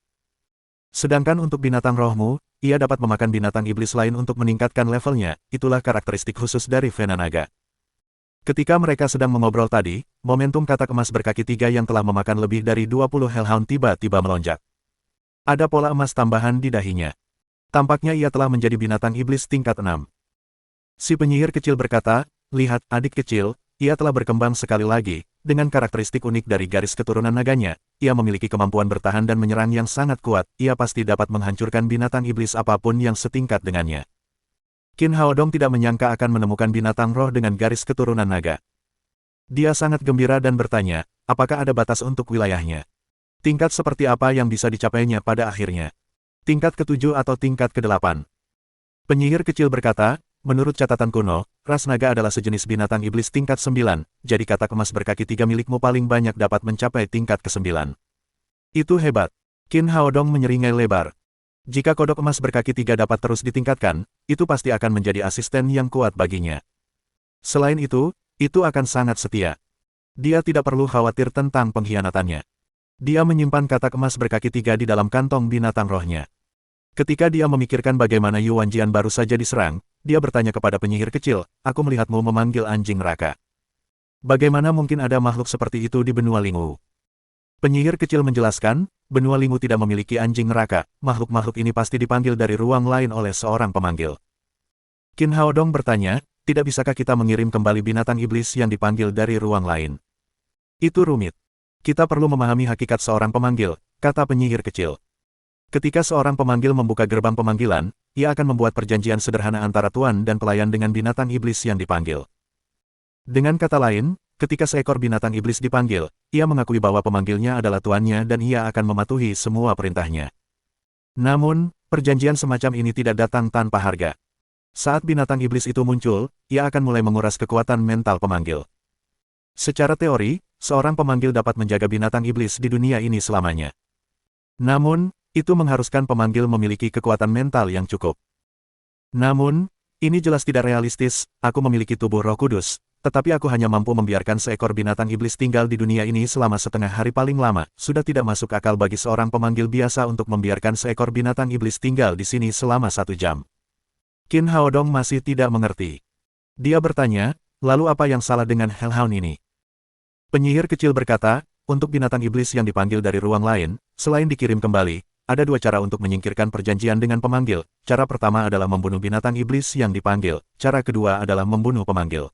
Sedangkan untuk binatang rohmu, ia dapat memakan binatang iblis lain untuk meningkatkan levelnya, itulah karakteristik khusus dari Vena Naga. Ketika mereka sedang mengobrol tadi, momentum katak emas berkaki 3 yang telah memakan lebih dari 20 Hellhound tiba-tiba melonjak. Ada pola emas tambahan di dahinya. Tampaknya ia telah menjadi binatang iblis tingkat 6. Si penyihir kecil berkata, lihat adik kecil, ia telah berkembang sekali lagi, dengan karakteristik unik dari garis keturunan naganya, ia memiliki kemampuan bertahan dan menyerang yang sangat kuat, ia pasti dapat menghancurkan binatang iblis apapun yang setingkat dengannya. Qin Haodong tidak menyangka akan menemukan binatang roh dengan garis keturunan naga. Dia sangat gembira dan bertanya, apakah ada batas untuk wilayahnya? Tingkat seperti apa yang bisa dicapainya pada akhirnya? Tingkat ke-7 atau tingkat ke-8? Penyihir kecil berkata, menurut catatan kuno, ras naga adalah sejenis binatang iblis tingkat 9, jadi katak emas berkaki 3 milikmu paling banyak dapat mencapai tingkat ke-9. Itu hebat. Qin Haodong menyeringai lebar. Jika kodok emas berkaki 3 dapat terus ditingkatkan, itu pasti akan menjadi asisten yang kuat baginya. Selain itu akan sangat setia. Dia tidak perlu khawatir tentang pengkhianatannya. Dia menyimpan katak emas berkaki 3 di dalam kantong binatang rohnya. Ketika dia memikirkan bagaimana Yuan Jian baru saja diserang, dia bertanya kepada penyihir kecil, aku melihatmu memanggil anjing neraka. Bagaimana mungkin ada makhluk seperti itu di benua Lingwu? Penyihir kecil menjelaskan, benua Lingwu tidak memiliki anjing neraka, makhluk-makhluk ini pasti dipanggil dari ruang lain oleh seorang pemanggil. Qin Haodong bertanya, tidak bisakah kita mengirim kembali binatang iblis yang dipanggil dari ruang lain? Itu rumit. Kita perlu memahami hakikat seorang pemanggil, kata penyihir kecil. Ketika seorang pemanggil membuka gerbang pemanggilan, ia akan membuat perjanjian sederhana antara tuan dan pelayan dengan binatang iblis yang dipanggil. Dengan kata lain, ketika seekor binatang iblis dipanggil, ia mengakui bahwa pemanggilnya adalah tuannya dan ia akan mematuhi semua perintahnya. Namun, perjanjian semacam ini tidak datang tanpa harga. Saat binatang iblis itu muncul, ia akan mulai menguras kekuatan mental pemanggil. Secara teori, seorang pemanggil dapat menjaga binatang iblis di dunia ini selamanya. Namun, itu mengharuskan pemanggil memiliki kekuatan mental yang cukup. Namun, ini jelas tidak realistis, aku memiliki tubuh Roh Kudus, tetapi aku hanya mampu membiarkan seekor binatang iblis tinggal di dunia ini selama setengah hari paling lama, sudah tidak masuk akal bagi seorang pemanggil biasa untuk membiarkan seekor binatang iblis tinggal di sini selama 1 jam. Qin Haodong masih tidak mengerti. Dia bertanya, lalu apa yang salah dengan Hellhound ini? Penyihir kecil berkata, untuk binatang iblis yang dipanggil dari ruang lain, selain dikirim kembali, ada 2 cara untuk menyingkirkan perjanjian dengan pemanggil. Cara pertama adalah membunuh binatang iblis yang dipanggil, cara kedua adalah membunuh pemanggil.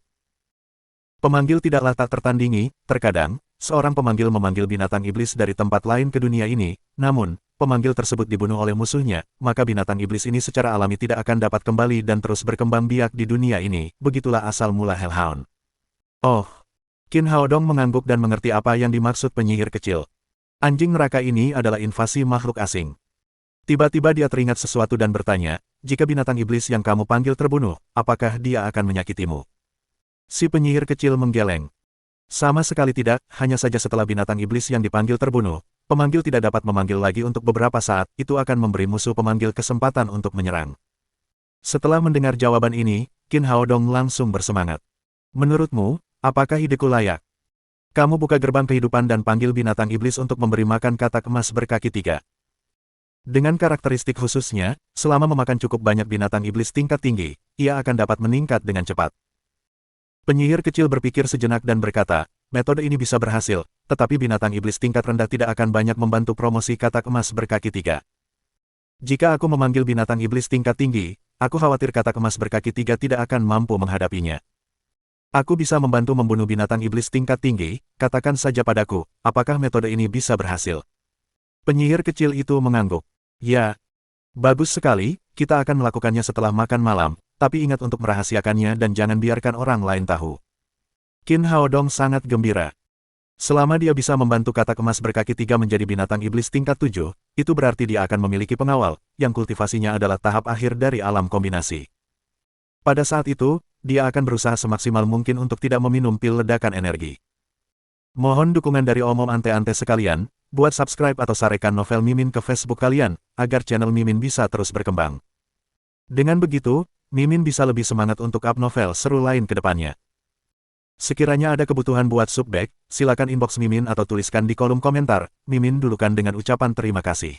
Pemanggil tidaklah tak tertandingi, terkadang, seorang pemanggil memanggil binatang iblis dari tempat lain ke dunia ini, namun, pemanggil tersebut dibunuh oleh musuhnya, maka binatang iblis ini secara alami tidak akan dapat kembali dan terus berkembang biak di dunia ini, begitulah asal mula Hellhound. Oh, Qin Haodong mengangguk dan mengerti apa yang dimaksud penyihir kecil. Anjing neraka ini adalah invasi makhluk asing. Tiba-tiba dia teringat sesuatu dan bertanya, jika binatang iblis yang kamu panggil terbunuh, apakah dia akan menyakitimu? Si penyihir kecil menggeleng. Sama sekali tidak, hanya saja setelah binatang iblis yang dipanggil terbunuh, pemanggil tidak dapat memanggil lagi untuk beberapa saat, itu akan memberi musuh pemanggil kesempatan untuk menyerang. Setelah mendengar jawaban ini, Qin Haodong langsung bersemangat. Menurutmu, apakah ideku layak? Kamu buka gerbang kehidupan dan panggil binatang iblis untuk memberi makan katak emas berkaki 3. Dengan karakteristik khususnya, selama memakan cukup banyak binatang iblis tingkat tinggi, ia akan dapat meningkat dengan cepat. Penyihir kecil berpikir sejenak dan berkata, metode ini bisa berhasil, tetapi binatang iblis tingkat rendah tidak akan banyak membantu promosi katak emas berkaki 3. Jika aku memanggil binatang iblis tingkat tinggi, aku khawatir katak emas berkaki 3 tidak akan mampu menghadapinya. Aku bisa membantu membunuh binatang iblis tingkat tinggi, katakan saja padaku, apakah metode ini bisa berhasil? Penyihir kecil itu mengangguk. Ya, bagus sekali, kita akan melakukannya setelah makan malam, tapi ingat untuk merahasiakannya dan jangan biarkan orang lain tahu. Qin Haodong sangat gembira. Selama dia bisa membantu katak emas berkaki 3 menjadi binatang iblis tingkat 7, itu berarti dia akan memiliki pengawal, yang kultivasinya adalah tahap akhir dari alam kombinasi. Pada saat itu, dia akan berusaha semaksimal mungkin untuk tidak meminum pil ledakan energi. Mohon dukungan dari omom ante-ante sekalian, buat subscribe atau sarekan novel Mimin ke Facebook kalian, agar channel Mimin bisa terus berkembang. Dengan begitu, Mimin bisa lebih semangat untuk up novel seru lain ke depannya. Sekiranya ada kebutuhan buat subback, silakan inbox Mimin atau tuliskan di kolom komentar, Mimin dulukan dengan ucapan terima kasih.